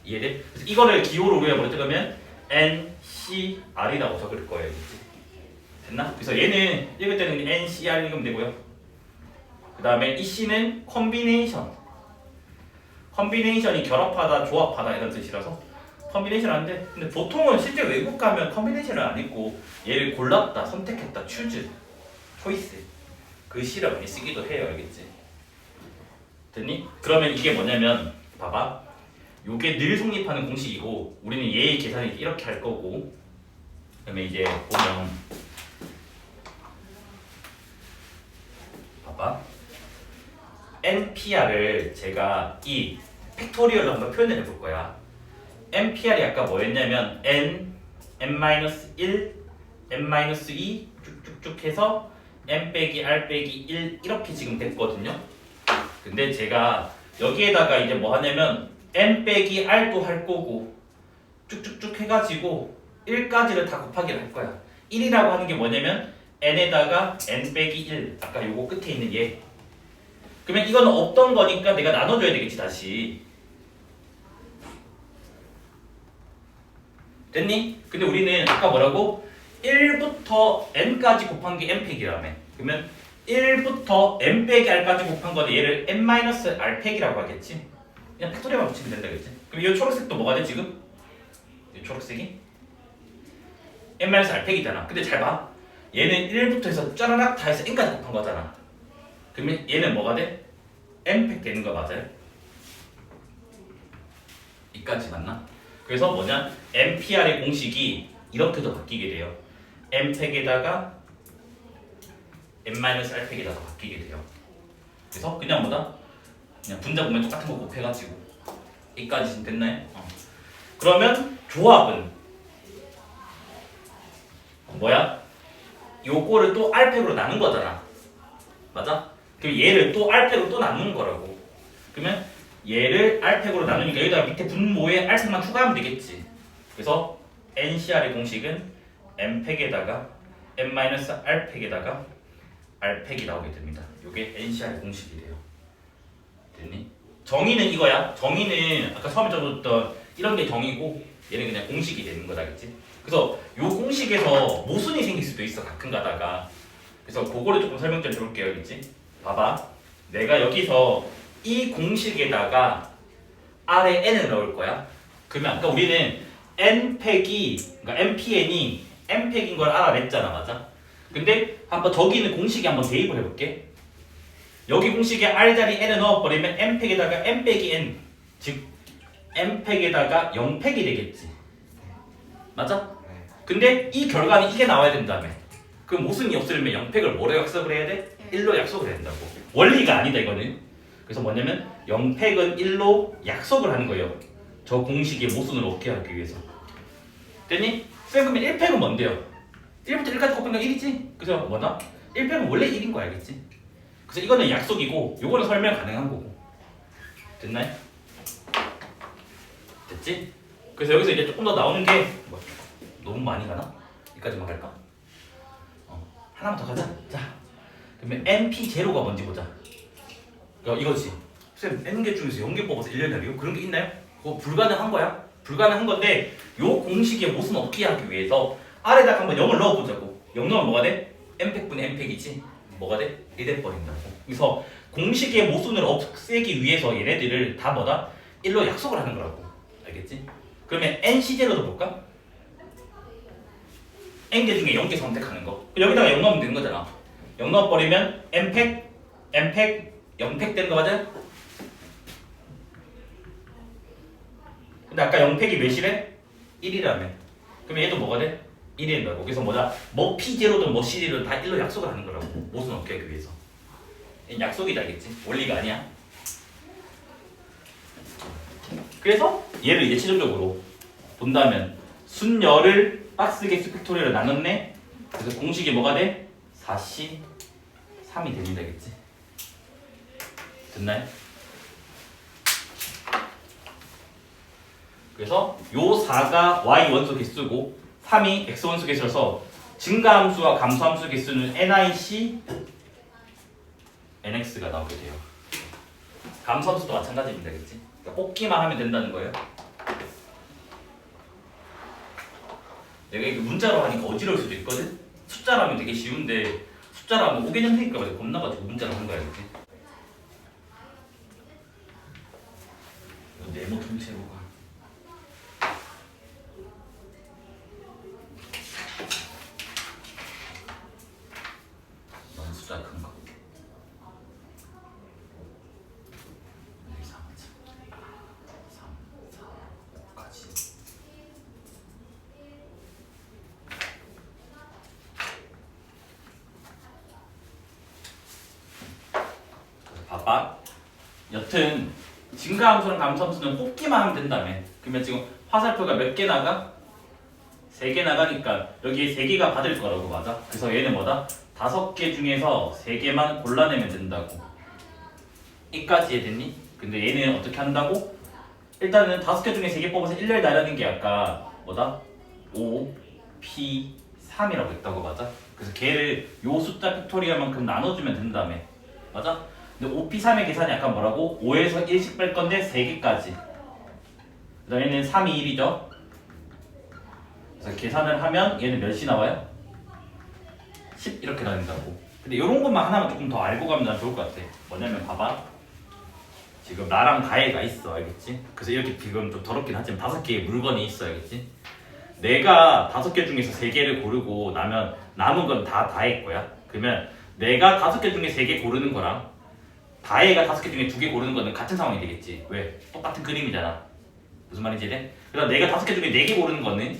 이해돼? 그래서 이거를 기호로 우리가 뭐라 뜨면 NCR이라고 적을 거예요. 그치? 됐나? 그래서 얘는 읽을 때는 NCR 읽으면 되고요. 그 다음에 이 C는 컴비네이션. 컴비네이션이 결합하다, 조합하다 이런 뜻이라서 컴비네이션 하는데, 근데 보통은 실제 외국 가면 컴비네이션을 안 읽고 얘를 골랐다, 선택했다, choose, 초이스 그 C를 많이 쓰기도 해요. 알겠지? 됐니? 그러면 이게 뭐냐면 봐봐. 요게 늘 성립하는 공식이고 우리는 얘의 계산을 이렇게 할 거고, 그다음에 이제 보면 봐봐. NPR을 제가 이 팩토리얼로 한번 표현을 해볼 거야. NPR이 아까 뭐였냐면 N, N-1, N-2 쭉쭉쭉 해서 N 빼기 R 빼기 1 이렇게 지금 됐거든요. 근데 제가 여기에다가 이제 뭐 하냐면 N 빼기 R도 할 거고 쭉쭉쭉 해가지고 1까지를 다 곱하기를 할 거야. 1이라고 하는 게 뭐냐면 N에다가 N 빼기 1 아까 요거 끝에 있는 얘. 그러면 이거는 없던 거니까 내가 나눠줘야 되겠지 다시. 됐니? 근데 우리는 아까 뭐라고? 1부터 N까지 곱한 게 N팩이라며. 그러면 1부터 N 빼기 R까지 곱한 거는 얘를 N-R 팩이라고 하겠지. 그냥 팩토리얼만 붙이면 된다 그랬지. 그럼 이 초록색도 뭐가 돼 지금? 이 초록색이 N-R 팩이잖아. 근데 잘 봐. 얘는 1부터 해서 짜라락 다 해서 N까지 곱한 거잖아. 그러면 얘는 뭐가 돼? N팩 되는 거 맞아요? 이까지 맞나? 그래서 뭐냐? NPR의 공식이 이렇게도 바뀌게 돼요. N팩에다가 N-R팩에다가 바뀌게 돼요. 그래서 그냥 뭐다? 그냥 분자 보면 똑같은 거 곱해가지고 이까지 됐나요? 그러면 조합은 뭐야? 요거를 또 R팩으로 나눈 거잖아. 맞아? 그럼 얘를 또 R팩으로 또 나누는 거라고. 그러면 얘를 R팩으로 나누니까 여기다가 밑에 분모에 R팩만 추가하면 되겠지. 그래서 NCR의 공식은 N팩에다가 N-R팩에다가 R팩이 나오게 됩니다. 요게 NCR의 공식이 돼요. 됐니? 정의는 이거야. 정의는 아까 처음에 적었던 이런 게 정의고 얘는 그냥 공식이 되는 거다. 그치? 그래서 요 공식에서 모순이 생길 수도 있어. 가끔 가다가. 그래서 그거를 조금 설명 좀 해볼게요. 알겠지? 봐봐. 내가 여기서 이 공식에다가 R에 N을 넣을 거야. 그러면 아까 우리는 N팩이, 그러니까 NPN이 N팩인 걸 알아냈잖아. 맞아? 근데 한번 저기 있는 공식에 한번 대입을 해볼게. 여기 공식에 R 자리 N을 넣어버리면 N팩에다가 N 빼기 N, 즉 N팩에다가 0팩이 되겠지. 맞아? 근데 이 결과는 이게 나와야 된다며. 그럼 모순이 없으려면 0팩을 뭐로 약속을 해야 돼? 1로 약속을 해야 된다고. 원리가 아니다 이거는. 그래서 뭐냐면 0팩은 1로 약속을 하는 거예요. 저 공식의 모순을 얻게 하기 위해서. 됐니? 쌤 그러면 1팩은 뭔데요? 1부터 1까지 곱하면 1이지? 그래서 뭐다? 1팩은 원래 1인 거 알겠지? 그래서 이거는 약속이고 요거는 설명 가능한 거고. 됐나요? 됐지? 그래서 여기서 이제 조금 더 나오는 게 뭐, 너무 많이 가나? 여기까지만 갈까? 하나만 더 가자. 자, 그러면 NP0가 뭔지 보자. 이거지. 쌤, N개 중에서 0개 뽑아서 1년 날이요? 그런 게 있나요? 그거 불가능한 거야. 불가능한 건데 요 공식의 모순 없게 하기 위해서 아래다가 한번 0을 넣어보자고. 0 넣으면 뭐가 돼? N팩분의 N팩이지. 뭐가 돼? 1돼 버린다고. 그래서 공식의 모순을 없애기 위해서 얘네들을 다 뭐다? 1로 약속을 하는 거라고. 알겠지? 그러면 NC0도 볼까? N개 중에 0개 선택하는 거. 여기다가 0 넣으면 되는 거잖아. 0 넣어버리면 N팩, N팩, 0팩 되는 거 맞아요? 근데 아까 0팩이 몇이래? 1이라며. 그럼 얘도 뭐가 돼? 1이 된다고. 그래서 뭐다? 뭐 P0든 뭐 C0든 다 1로 약속을 하는 거라고. 모순 없게 하기 위해서. 약속이다, 알겠지? 원리가 아니야. 그래서 얘를 이제 최종적으로 본다면 순열을 박스 개수 팩토리얼로 나눴네. 그래서 공식이 뭐가 돼? 4C 3이 됩니다, 알겠지? 됐나요? 그래서 요 4가 y 원소 개수고 3이 x 원소 개수라서 증가함수와 감소함수 개수는 NIC NX가 나오게 돼요. 감소함수도 마찬가지입니다, 알겠지? 그러니까 뽑기만 하면 된다는 거예요. 내가 이거 문자로 하니까 어지러울 수도 있거든? 숫자로 하면 되게 쉬운데 숫자로 하면 5개년 되니까 봐 겁나가지고 문자로 한 거야, 알겠지? 네모 통째로가 너무 숫자 큰 거. 여기 3, 4, 5까지. 봐봐. 여튼 증가함수랑 감소함수는 뽑기만 하면 된다며. 그러면 지금 화살표가 몇 개 나가? 3개 나가니까 여기에 3개가 받을 거라고. 맞아? 그래서 얘는 뭐다? 5개 중에서 3개만 골라내면 된다고. 이까지 이해됐니? 근데 얘는 어떻게 한다고? 일단은 5개 중에 3개 뽑아서 1을 나누는 게 아까 뭐다? 5, P, 3이라고 했다고. 맞아? 그래서 걔를 요 숫자 팩토리얼만큼 나눠주면 된다며. 맞아? 근데 5P3의 계산이 약간 뭐라고? 5에서 1씩 뺄 건데 3개까지. 그 다음에 얘는 3이 1이죠. 그래서 계산을 하면 얘는 몇이 나와요? 10 이렇게 나온다고. 근데 이런 것만 하나만 조금 더 알고 가면 난 좋을 것 같아. 뭐냐면 봐봐. 지금 나랑 가해가 있어, 알겠지? 그래서 이렇게 지금 좀 더럽긴 하지만 5개의 물건이 있어, 알겠지? 내가 5개 중에서 3개를 고르고 나면 남은 건 다 다의 거야. 그러면 내가 5개 중에 3개 고르는 거랑 다혜가 5개 중에 2개 고르는 거는 같은 상황이 되겠지. 왜? 똑같은 그림이잖아. 무슨 말인지 이해? 그래서 내가 5개 중에 4개 고르는 거는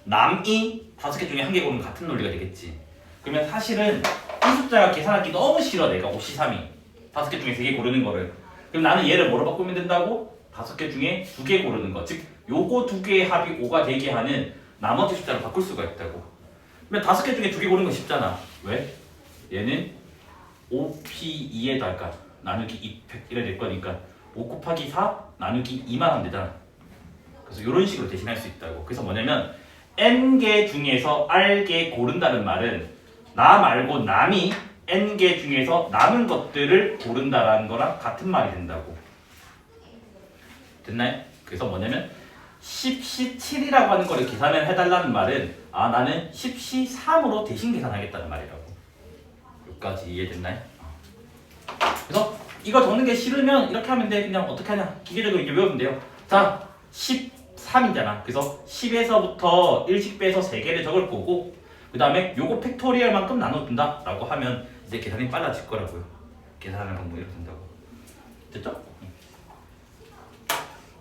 남이 5개 중에 1개 고르는 같은 논리가 되겠지. 그러면 사실은 이 숫자가 계산하기 너무 싫어. 내가 5C3이 5개 중에 3개 고르는 거를. 그럼 나는 얘를 뭐로 바꾸면 된다고? 5개 중에 2개 고르는 거. 즉 요거 2개의 합이 5가 되게 하는 나머지 숫자를 바꿀 수가 있다고. 그러면 5개 중에 2개 고르는 거 쉽잖아. 왜? 얘는 5P2에다가 나누기 2팩 이래 될 거니까 5 곱하기 4 나누기 2만 하면 되잖아. 그래서 이런 식으로 대신할 수 있다고. 그래서 뭐냐면 N개 중에서 R개 고른다는 말은 나 말고 남이 N개 중에서 남은 것들을 고른다라는 거랑 같은 말이 된다고. 됐나요? 그래서 뭐냐면 10C7이라고 하는 거를 계산을 해달라는 말은 나는 10C3으로 대신 계산하겠다는 말이라고. 여기까지 이해됐나요? 그래서 이거 적는 게 싫으면 이렇게 하면 돼. 그냥 어떻게 하냐? 기계적으로 이렇게 외우면 돼요. 자, 13이잖아. 그래서 10에서부터 1씩 빼서 3개를 적을 거고 그 다음에 요거 팩토리얼만큼 나눠준다 라고 하면 이제 계산이 빨라질 거라고요. 계산하는 방법이 이렇게 된다고. 됐죠?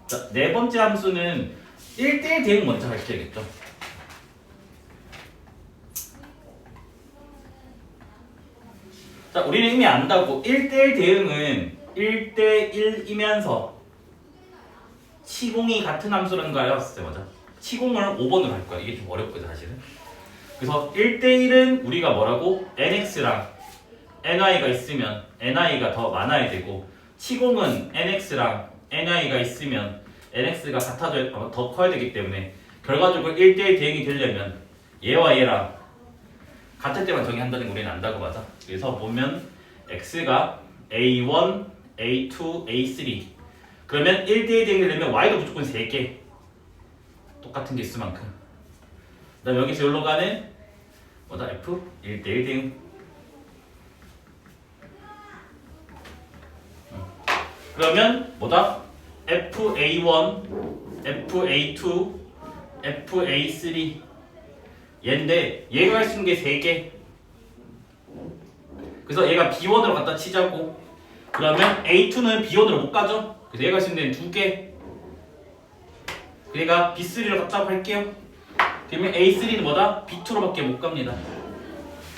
자, 네 번째 함수는 1대1 대응 먼저 가르쳐야겠죠. 자, 우리는 이미 안다고 1대1 대응은 1대1이면서 치공이 같은 함수라는 거 알았을 때 맞아. 치공을 5번으로 할 거야. 이게 좀 어렵거든 사실은. 그래서 1대1은 우리가 뭐라고? nx랑 ni가 있으면 ni가 더 많아야 되고 치공은 nx랑 ni가 있으면 nx가 같아져야 더 커야 되기 때문에 결과적으로 1대1 대응이 되려면 얘와 얘랑 같을 때만 정의한다는 거 우리는 안다고 맞아. 그래서 보면 x가 a1, a2, a3 그러면 1대1 되려면 y도 무조건 3개 똑같은 개수만큼. 그 다음 여기서 여기로 가는 뭐다? f 1대1 대응. 그러면 뭐다? FA1, FA2, FA3 얘인데 얘가 할 수 있는 게 3개. 그래서 얘가 B1으로 갖다 치자고. 그러면 A2는 B1으로 못 가죠? 그래서 얘가 할 수 있는 데는 2개. 얘가 B3로 갖다고 할게요. 그러면 A3는 뭐다? B2로밖에 못 갑니다.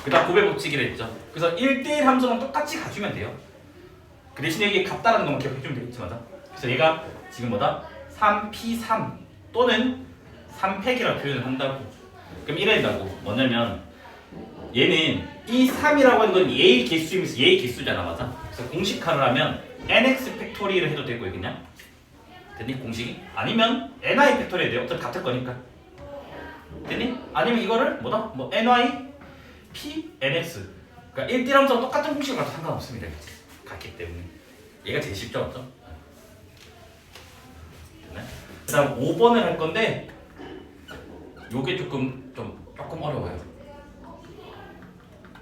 그다음 고배 법칙이라 했죠. 그래서 1대1 함수랑 똑같이 가주면 돼요. 그 대신에 이게 같다라는 것만 기억해주면 되겠지, 맞아? 그래서 얘가 지금 뭐다? 3P3 또는 3팩이라고 표현을 한다고. 그럼 이래야된다고. 뭐냐면 얘는 이 3이라고 하는 건 얘의 개수이면서 얘의 개수잖아, 맞아? 그래서 공식화를 하면 nx 팩토리를 해도 되고요, 그냥. 됐니? 공식이? 아니면 ni 팩토리해도 돼요. 어차피 같을 거니까. 됐니? 아니면 이거를 뭐다? 뭐 ny p nx. 그러니까 1대1 함수랑 똑같은 공식을 가도 상관없습니다. 같기 때문에. 얘가 제일 쉽죠, 맞죠? 그 다음 5번을 할 건데 요게 조금 어려워요.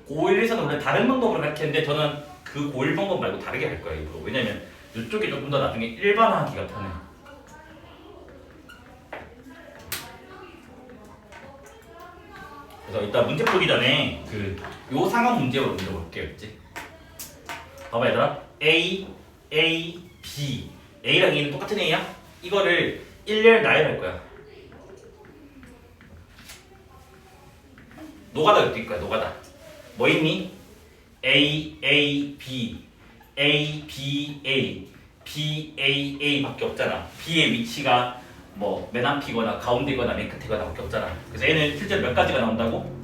고1에서는 원래 다른 방법으로 가르치는데 저는 그 고1 방법 말고 다르게 할 거예요. 이거. 왜냐면 이쪽이 조금 더 나중에 일반화하기가 편해. 그래서 이따 문제 풀기 전에 요 상황 문제로 먼저 볼게요. 있지? 봐봐 얘들아. A, A, B. A랑 A는 똑같은 A야? 이거를 일렬 나열할 거야. 노가다 뛸 거야. 노가다. 뭐 있니? A, A, B, A, B, A, B, A, A 밖에 없잖아. B의 위치가 뭐 맨 앞이거나 가운데거나 맨 끝이거나 밖에 없잖아. 그래서 얘는 실제로 몇 가지가 나온다고?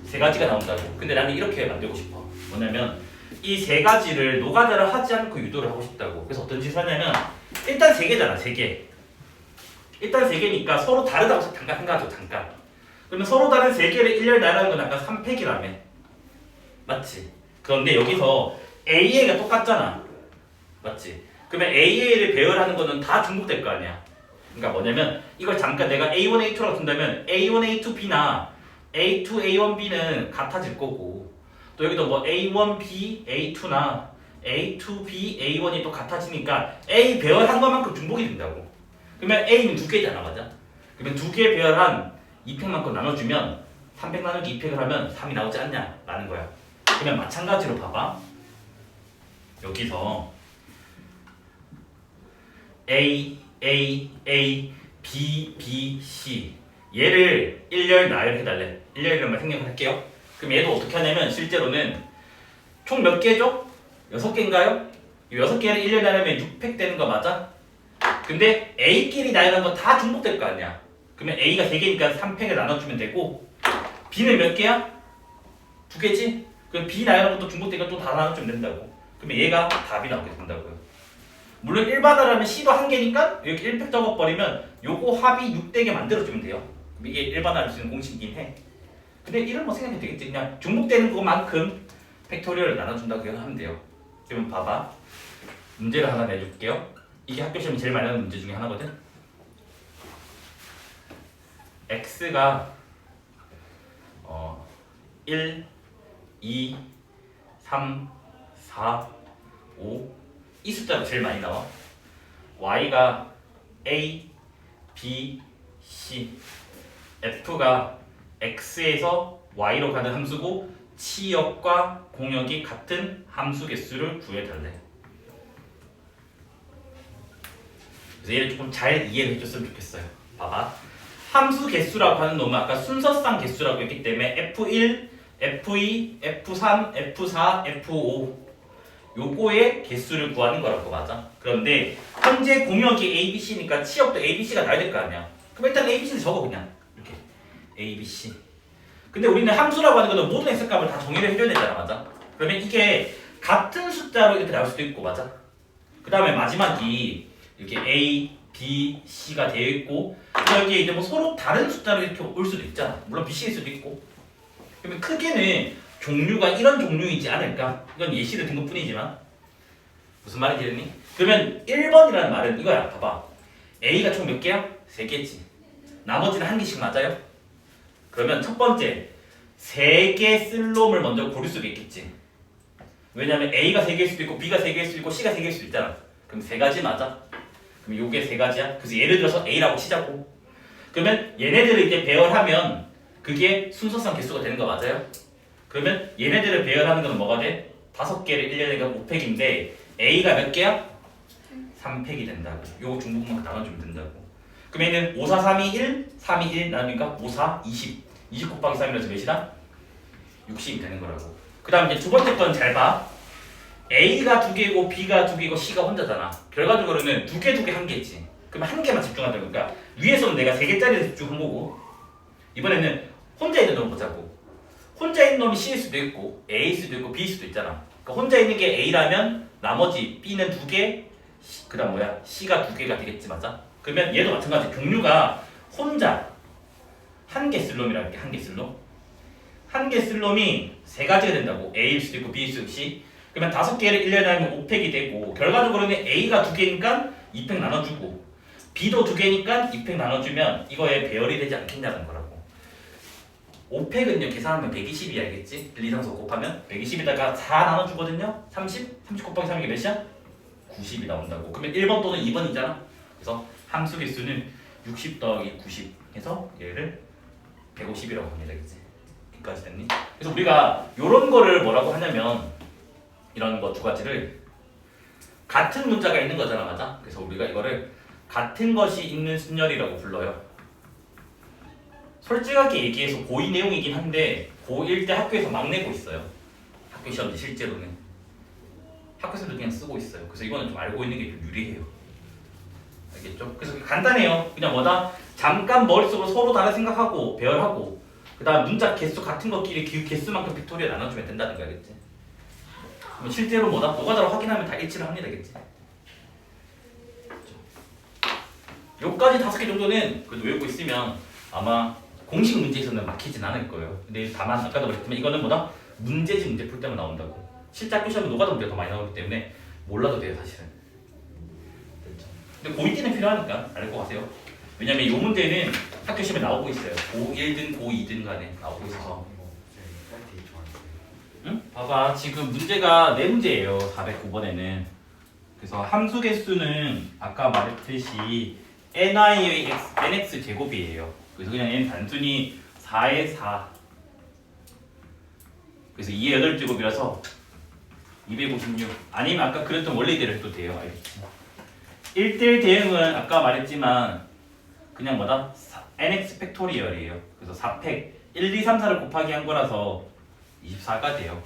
3가지가 나온다고. 근데 나는 이렇게 만들고 싶어. 뭐냐면 이 3가지를 노가다를 하지 않고 유도를 하고 싶다고. 그래서 어떤 짓을 하냐면 일단 3개잖아. 3개. 일단 3개니까 서로 다르다고 잠깐 생각하죠. 잠깐. 그러면 서로 다른 3개를 일렬 나열하는 건 아까 3팩이라며. 맞지? 그런데 여기서 AA가 똑같잖아. 맞지? 그러면 AA를 배열하는 거는 다 중복될 거 아니야. 그러니까 뭐냐면 이걸 잠깐 내가 A1, A2라고 둔다면 A1, A2B나 A2, A1B는 같아질 거고 또 여기도 뭐 A1B, A2나 A2B, A1이 또 같아지니까 A 배열한 것만큼 중복이 된다고. 그러면 A는 2개잖아, 맞아? 그러면 2개 배열한 2팩만큼 나눠주면 3팩 나누기 2팩을 하면 3이 나오지 않냐? 라는 거야. 그러면 마찬가지로 봐봐. 여기서 A, A, A, B, B, C 얘를 일렬 나열해달래. 일렬로만 생략을 할게요. 그럼 얘도 어떻게 하냐면 실제로는 총 몇 개죠? 6개인가요? 이 6개를 일렬 나열하면 6팩 되는 거 맞아? 근데 A끼리 나열한 건 다 중복될 거 아니야. 그러면 A가 3개니까 3팩을 나눠주면 되고 B는 몇 개야? 2개지? 그럼 B 나열한 것도 중복되니까 또 다 나눠주면 된다고. 그러면 얘가 답이 나오게 된다고요. 물론 일반화를 하면 C도 1개니까 이렇게 1팩 적어버리면 요거 합이 6되게 만들어주면 돼요. 그럼 이게 일반화할 수 있는 공식이긴 해. 근데 이런 거 생각해도 되겠지. 그냥 중복되는 것만큼 팩토리얼을 나눠준다고 하면 돼요. 그러면 봐봐. 문제를 하나 내줄게요. 이게 학교 시험에 제일 많이 나오는 문제 중에 하나거든. X가 1, 2, 3, 4, 5 이 숫자가 제일 많이 나와. Y가 A, B, C F가 X에서 Y로 가는 함수고 치역과 공역이 같은 함수 개수를 구해달래. 그래서 얘를 조금 잘 이해를 해줬으면 좋겠어요. 봐봐. 함수 개수라고 하는 놈은 아까 순서상 개수라고 했기 때문에 F1, F2, F3, F4, F5 요거의 개수를 구하는 거라고 맞아. 그런데 현재 공역이 A, B, C니까 치역도 A, B, C가 나야 될 거 아니야. 그럼 일단 A, B, C는 적어 그냥 이렇게 A, B, C. 근데 우리는 함수라고 하는 거는 모든 X값을 다 정의를 해줘야 되잖아, 맞아? 그러면 이게 같은 숫자로 이렇게 나올 수도 있고, 맞아? 그 다음에 마지막이 이렇게 A, B, C가 되어 있고 여기에 이제 뭐 서로 다른 숫자로 이렇게 올 수도 있잖아. 물론 B, C일 수도 있고. 그러면 크게는 종류가 이런 종류이지 않을까? 이건 예시를 든 것뿐이지만 무슨 말인지 알겠니? 그러면 1번이라는 말은 이거야. 봐봐. A가 총 몇 개야? 3개지. 나머지는 1개씩 맞아요? 그러면 첫 번째 3개 슬롬을 먼저 고를 수도 있겠지. 왜냐면 A가 3개일 수도 있고 B가 3개일 수도 있고 C가 3개일 수도 있잖아. 그럼 3가지 맞아? 그럼 요게 3가지야? 그래서 예를 들어서 A라고 치자고. 그러면 얘네들을 이제 배열하면 그게 순서상 개수가 되는 거 맞아요? 그러면 얘네들을 배열하는 건 뭐가 돼? 5개를 1년에 5팩인데 A가 몇 개야? 3팩이 된다고. 요거 중복만 나눠주면 된다고. 그럼 얘는 5, 4, 3, 2, 1, 3, 2, 1 나누니까 5, 4, 20. 20 곱하기 3이라서 몇이다? 60이 되는 거라고. 그 다음 이제 두 번째 건 잘 봐. A가 2개고 B가 2개고 C가 혼자잖아. 결과적으로는 2개, 2개, 1개지. 그럼 1개만 집중하자고. 그러니까 위에서는 내가 3개짜리를 집중한 거고 이번에는 혼자 있는 놈을 보자고. 혼자 있는 놈이 C일 수도 있고 A일 수도 있고 B일 수도 있잖아. 그러니까 혼자 있는 게 A라면 나머지 B는 2개, 그 다음 뭐야? C가 2개가 되겠지, 맞아? 그러면 얘도 마찬가지. 종류가 혼자 1개 슬롬이라 할게. 1개 슬롬. 1개 슬롬이 3가지가 된다고. A일 수도 있고 B일 수도 있고 C. 그러면 5개를 1년에 하면 5팩이 되고 결과적으로는 A가 2개니까 2팩 나눠주고 B도 2개니까 2팩 나눠주면 이거에 배열이 되지 않겠냐는 거라고. 5팩은요 계산하면 120이 알겠지? 1, 2, 3, 4 곱하면 120에다가 4 나눠주거든요? 30? 30 곱하기 3이 몇이야? 90이 나온다고. 그러면 1번 또는 2번이잖아. 그래서 함수 개수는 60 더하기 90 해서 얘를 150이라고 합니다. 그치? 여기까지 됐니? 그래서 우리가 요런 거를 뭐라고 하냐면 이런 거 두 가지를 같은 문자가 있는 거잖아, 맞아? 그래서 우리가 이거를 같은 것이 있는 순열이라고 불러요. 솔직하게 얘기해서 고2 내용이긴 한데 고1 때 학교에서 막 내고 있어요. 학교 시험지 실제로는 학교에서도 그냥 쓰고 있어요. 그래서 이거는 좀 알고 있는 게 좀 유리해요. 알겠죠? 그래서 간단해요. 그냥 뭐다? 잠깐 머릿속으로 서로 다른 생각하고 배열하고 그 다음 문자 개수 같은 것끼리 그 개수만큼 빅토리아 나눠주면 된다는 거 알겠지? 실제로 뭐다? 노가다로 확인하면 다 일치를 합니다. 알겠지? 요까지 5개 정도는 그래도 외우고 있으면 아마 공식 문제에서는 막히진 않을 거예요. 근데 다만 아까도 말했지만 이거는 뭐다? 문제집 문제 풀 때만 나온다고. 실제 학교 시험은 노가다 문제가 더 많이 나오기 때문에 몰라도 돼요, 사실은. 됐죠? 근데 고2 때는 필요하니까 알고 가세요. 왜냐면 이 문제는 학교 시험에 나오고 있어요. 고1든 고2든 간에 나오고 있어서. 응? 봐봐, 지금 문제가 4문제예요. 409번에는. 그래서 함수 개수는 아까 말했듯이 ni의 nx 제곱이에요. 그래서 그냥 n 단순히 4의 4. 그래서 2의 8제곱이라서 256. 아니면 아까 그랬던 원리대로 해도 돼요. 알겠지? 1대1 대응은 아까 말했지만 그냥 뭐다? nx 팩토리얼이에요. 그래서 4팩 1, 2, 3, 4를 곱하기 한 거라서 24가 돼요.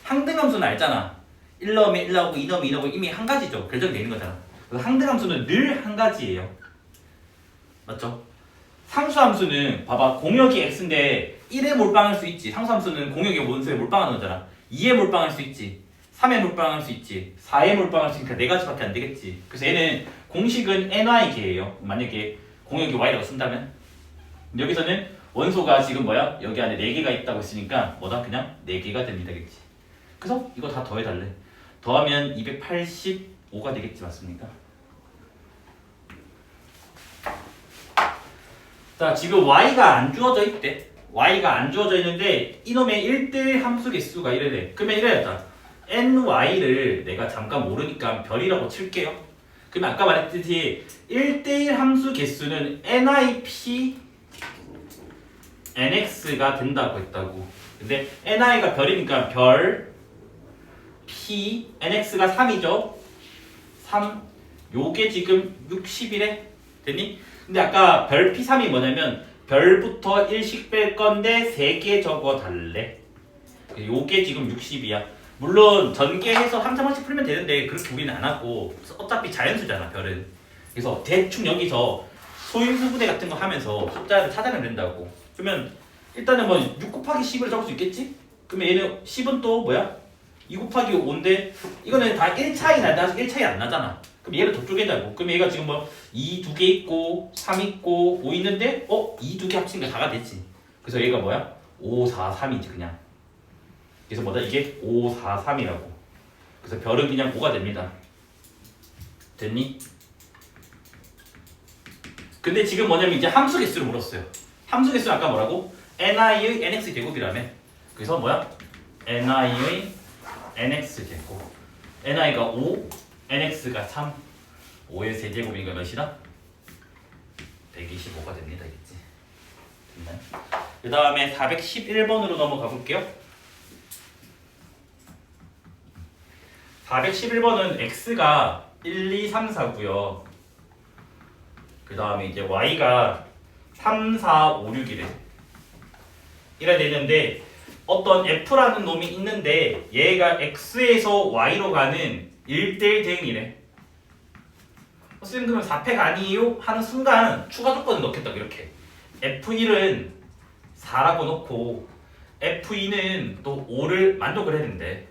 항등함수는 알잖아. 1 넣으면 1 나오고 2 넣으면 2 나오고 이미 한 가지죠. 결정되어 있는 거잖아. 그래서 항등함수는 늘 한 가지예요. 맞죠? 상수함수는 봐봐. 공역이 x인데 1에 몰빵할 수 있지. 상수함수는 공역의 원소에 몰빵하는 거잖아. 2에 몰빵할 수 있지. 3에 몰빵할 수 있지. 4에 몰빵할 수 있으니까 4가지밖에 안 되겠지. 그래서 얘는 공식은 ny개예요. 만약에 공역이 y라고 쓴다면. 여기서는 원소가 지금 뭐야? 여기 안에 4개가 있다고 했으니까 뭐다? 그냥 4개가 됩니다. 그치? 그래서 이거 다 더해달래. 더하면 285가 되겠지. 맞습니까? 자, 지금 y가 안 주어져 있대. y가 안 주어져 있는데 이놈의 1대1 함수 개수가 이래래. 그러면 이래야겠다. ny를 내가 잠깐 모르니까 별이라고 칠게요. 그러면 아까 말했듯이 1대1 함수 개수는 nip nx가 된다고 했다고. 근데 ni가 별이니까 별 p nx가 3이죠. 3 요게 지금 60이래. 됐니? 근데 아까 별 p3이 뭐냐면 별부터 1씩 뺄 건데 3개 적어 달래. 요게 지금 60이야. 물론 전개해서 3차원씩 풀면 되는데 그렇게 우리는 안 하고 어차피 자연수잖아 별은. 그래서 대충 여기서 소인수 부대 같은 거 하면서 숫자를 찾아내면 된다고. 그러면 일단은 뭐 6 곱하기 10을 적을 수 있겠지? 그러면 얘는 10은 또 뭐야? 2 곱하기 5인데 이거는 다 1차이 나서 1차이 안 나잖아. 그럼 얘를 더 쪼개자고. 그럼 얘가 지금 뭐 2 2개 있고 3 있고 5 있는데 2 2개 합친 게 4가 됐지. 그래서 얘가 뭐야? 5, 4, 3이지 그냥. 그래서 뭐다 이게 5, 4, 3이라고. 그래서 별은 그냥 5가 됩니다. 됐니? 근데 지금 뭐냐면 이제 함수 개수를 물었어요. 함수 개수는 아까 뭐라고? ni의 nx 제곱이라며. 그래서 뭐야? ni의 nx 제곱. ni가 5, nx가 3. 5의 세제곱이니까 몇이다? 125가 됩니다. 알겠지? 됐나요? 그 다음에 411번으로 넘어가 볼게요. 411번은 x가 1, 2, 3, 4고요. 그 다음에 이제 y가 3, 4, 5, 6이래. 이래야 되는데 어떤 f라는 놈이 있는데 얘가 x에서 y로 가는 1대1 대응이래. 선생님 그러면 4팩 아니에요? 하는 순간 추가 조건을 넣겠다고 이렇게. f1은 4라고 놓고 f2는 또 5를 만족을 해야 된대.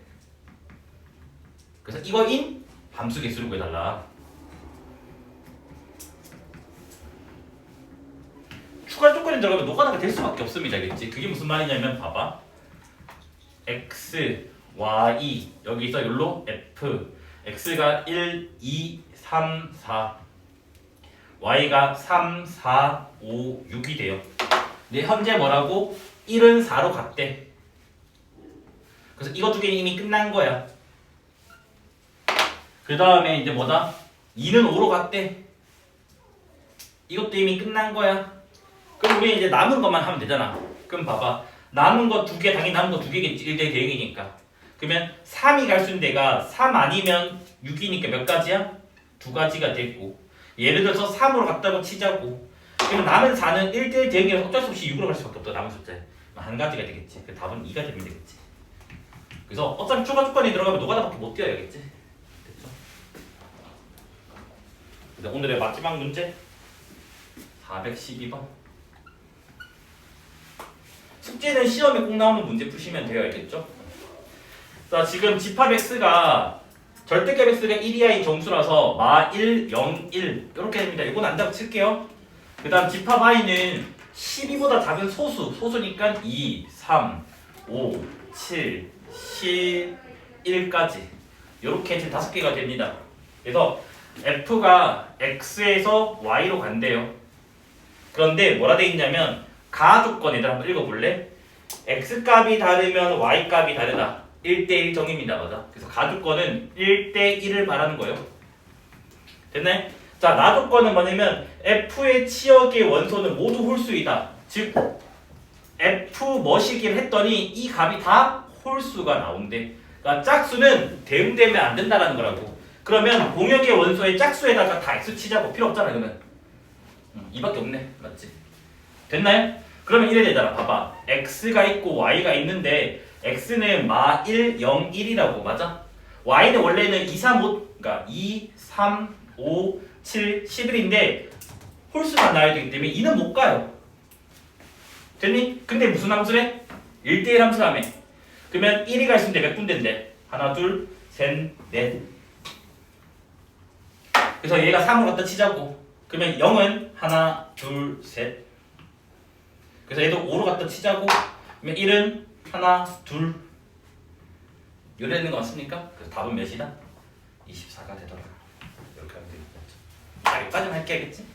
그래서 이거인 함수 개수를 구해달라. 추가 조건이 들어가면 노가다가 될 수밖에 없습니다. 알겠지? 그게 무슨 말이냐면 봐봐. x, y 여기서 여기로 f x가 1, 2, 3, 4 y가 3, 4, 5, 6이 돼요. 근데 현재 뭐라고? 1은 4로 갔대. 그래서 이거 두 개는 이미 끝난 거야. 그 다음에 이제 뭐다? 2는 5로 갔대. 이것도 이미 끝난 거야. 그럼 우리 이제 남은 것만 하면 되잖아. 그럼 봐봐. 남은 거 두 개, 당연히 남은 거 두 개겠지. 1대 대응이니까. 그러면 3이 갈 수 있는 데가 3 아니면 6이니까 몇 가지야? 두 가지가 됐고. 예를 들어서 3으로 갔다고 치자고. 그러면 남은 4는 1대1 대응이라서 어쩔 수 없이 6으로 갈 수밖에 없다. 남은 숫자에. 한 가지가 되겠지. 그 답은 2가 되면 되겠지. 그래서 어차피 추가 조건이 들어가면 노가다밖에 못 뛰어야겠지. 됐죠? 오늘의 마지막 문제 412번. 숙제는 시험에 꼭 나오는 문제 푸시면 돼요. 알겠죠? 자, 지금 집합 x가 절대값 x가 1이하의 정수라서 마 1, 0, 1 이렇게 됩니다. 이건 안다고 칠게요. 그 다음 집합 i는 12보다 작은 소수니까 2, 3, 5, 7, 11까지 이렇게 이제 5개가 됩니다. 그래서 f가 x에서 y로 간대요. 그런데 뭐라 돼 있냐면 가 조건에다 한번 읽어볼래? x값이 다르면 y값이 다르다. 1대1 정의입니다. 맞아. 그래서 가 조건은 1대1을 말하는 거예요. 됐네? 자, 나 조건은 뭐냐면 f의 치역의 원소는 모두 홀수이다. 즉 f 뭐시기를 했더니 이 값이 다 홀수가 나온대. 그러니까 짝수는 대응되면 안 된다라는 거라고. 그러면 공역의 원소의 짝수에다가 다 x 치자고. 필요 없잖아. 그러면 이밖에 없네. 맞지? 됐나요? 그러면 이래 되잖아. 봐봐. x가 있고 y가 있는데 x는 마 1, 0, 1이라고. 맞아? y는 원래는 2, 3, 5 그러니까 2, 3, 5, 7, 11인데 홀수가 나와야 되기 때문에 2는 못 가요. 됐니? 근데 무슨 함수래? 1대1 함수라며. 그러면 1이 갈 수 있는데 몇 군데인데? 하나, 둘, 셋, 넷. 그래서 얘가 3으로 갖다 치자고. 그러면 0은 하나, 둘, 셋. 그래서 얘도 5로 갖다 치자고. 그러면 1은 하나, 둘. 요래 있는 거 맞습니까? 그래서 답은 몇이다? 24가 되더라. 이렇게 하면 되겠죠. 자, 여기까지만 할게. 알겠지?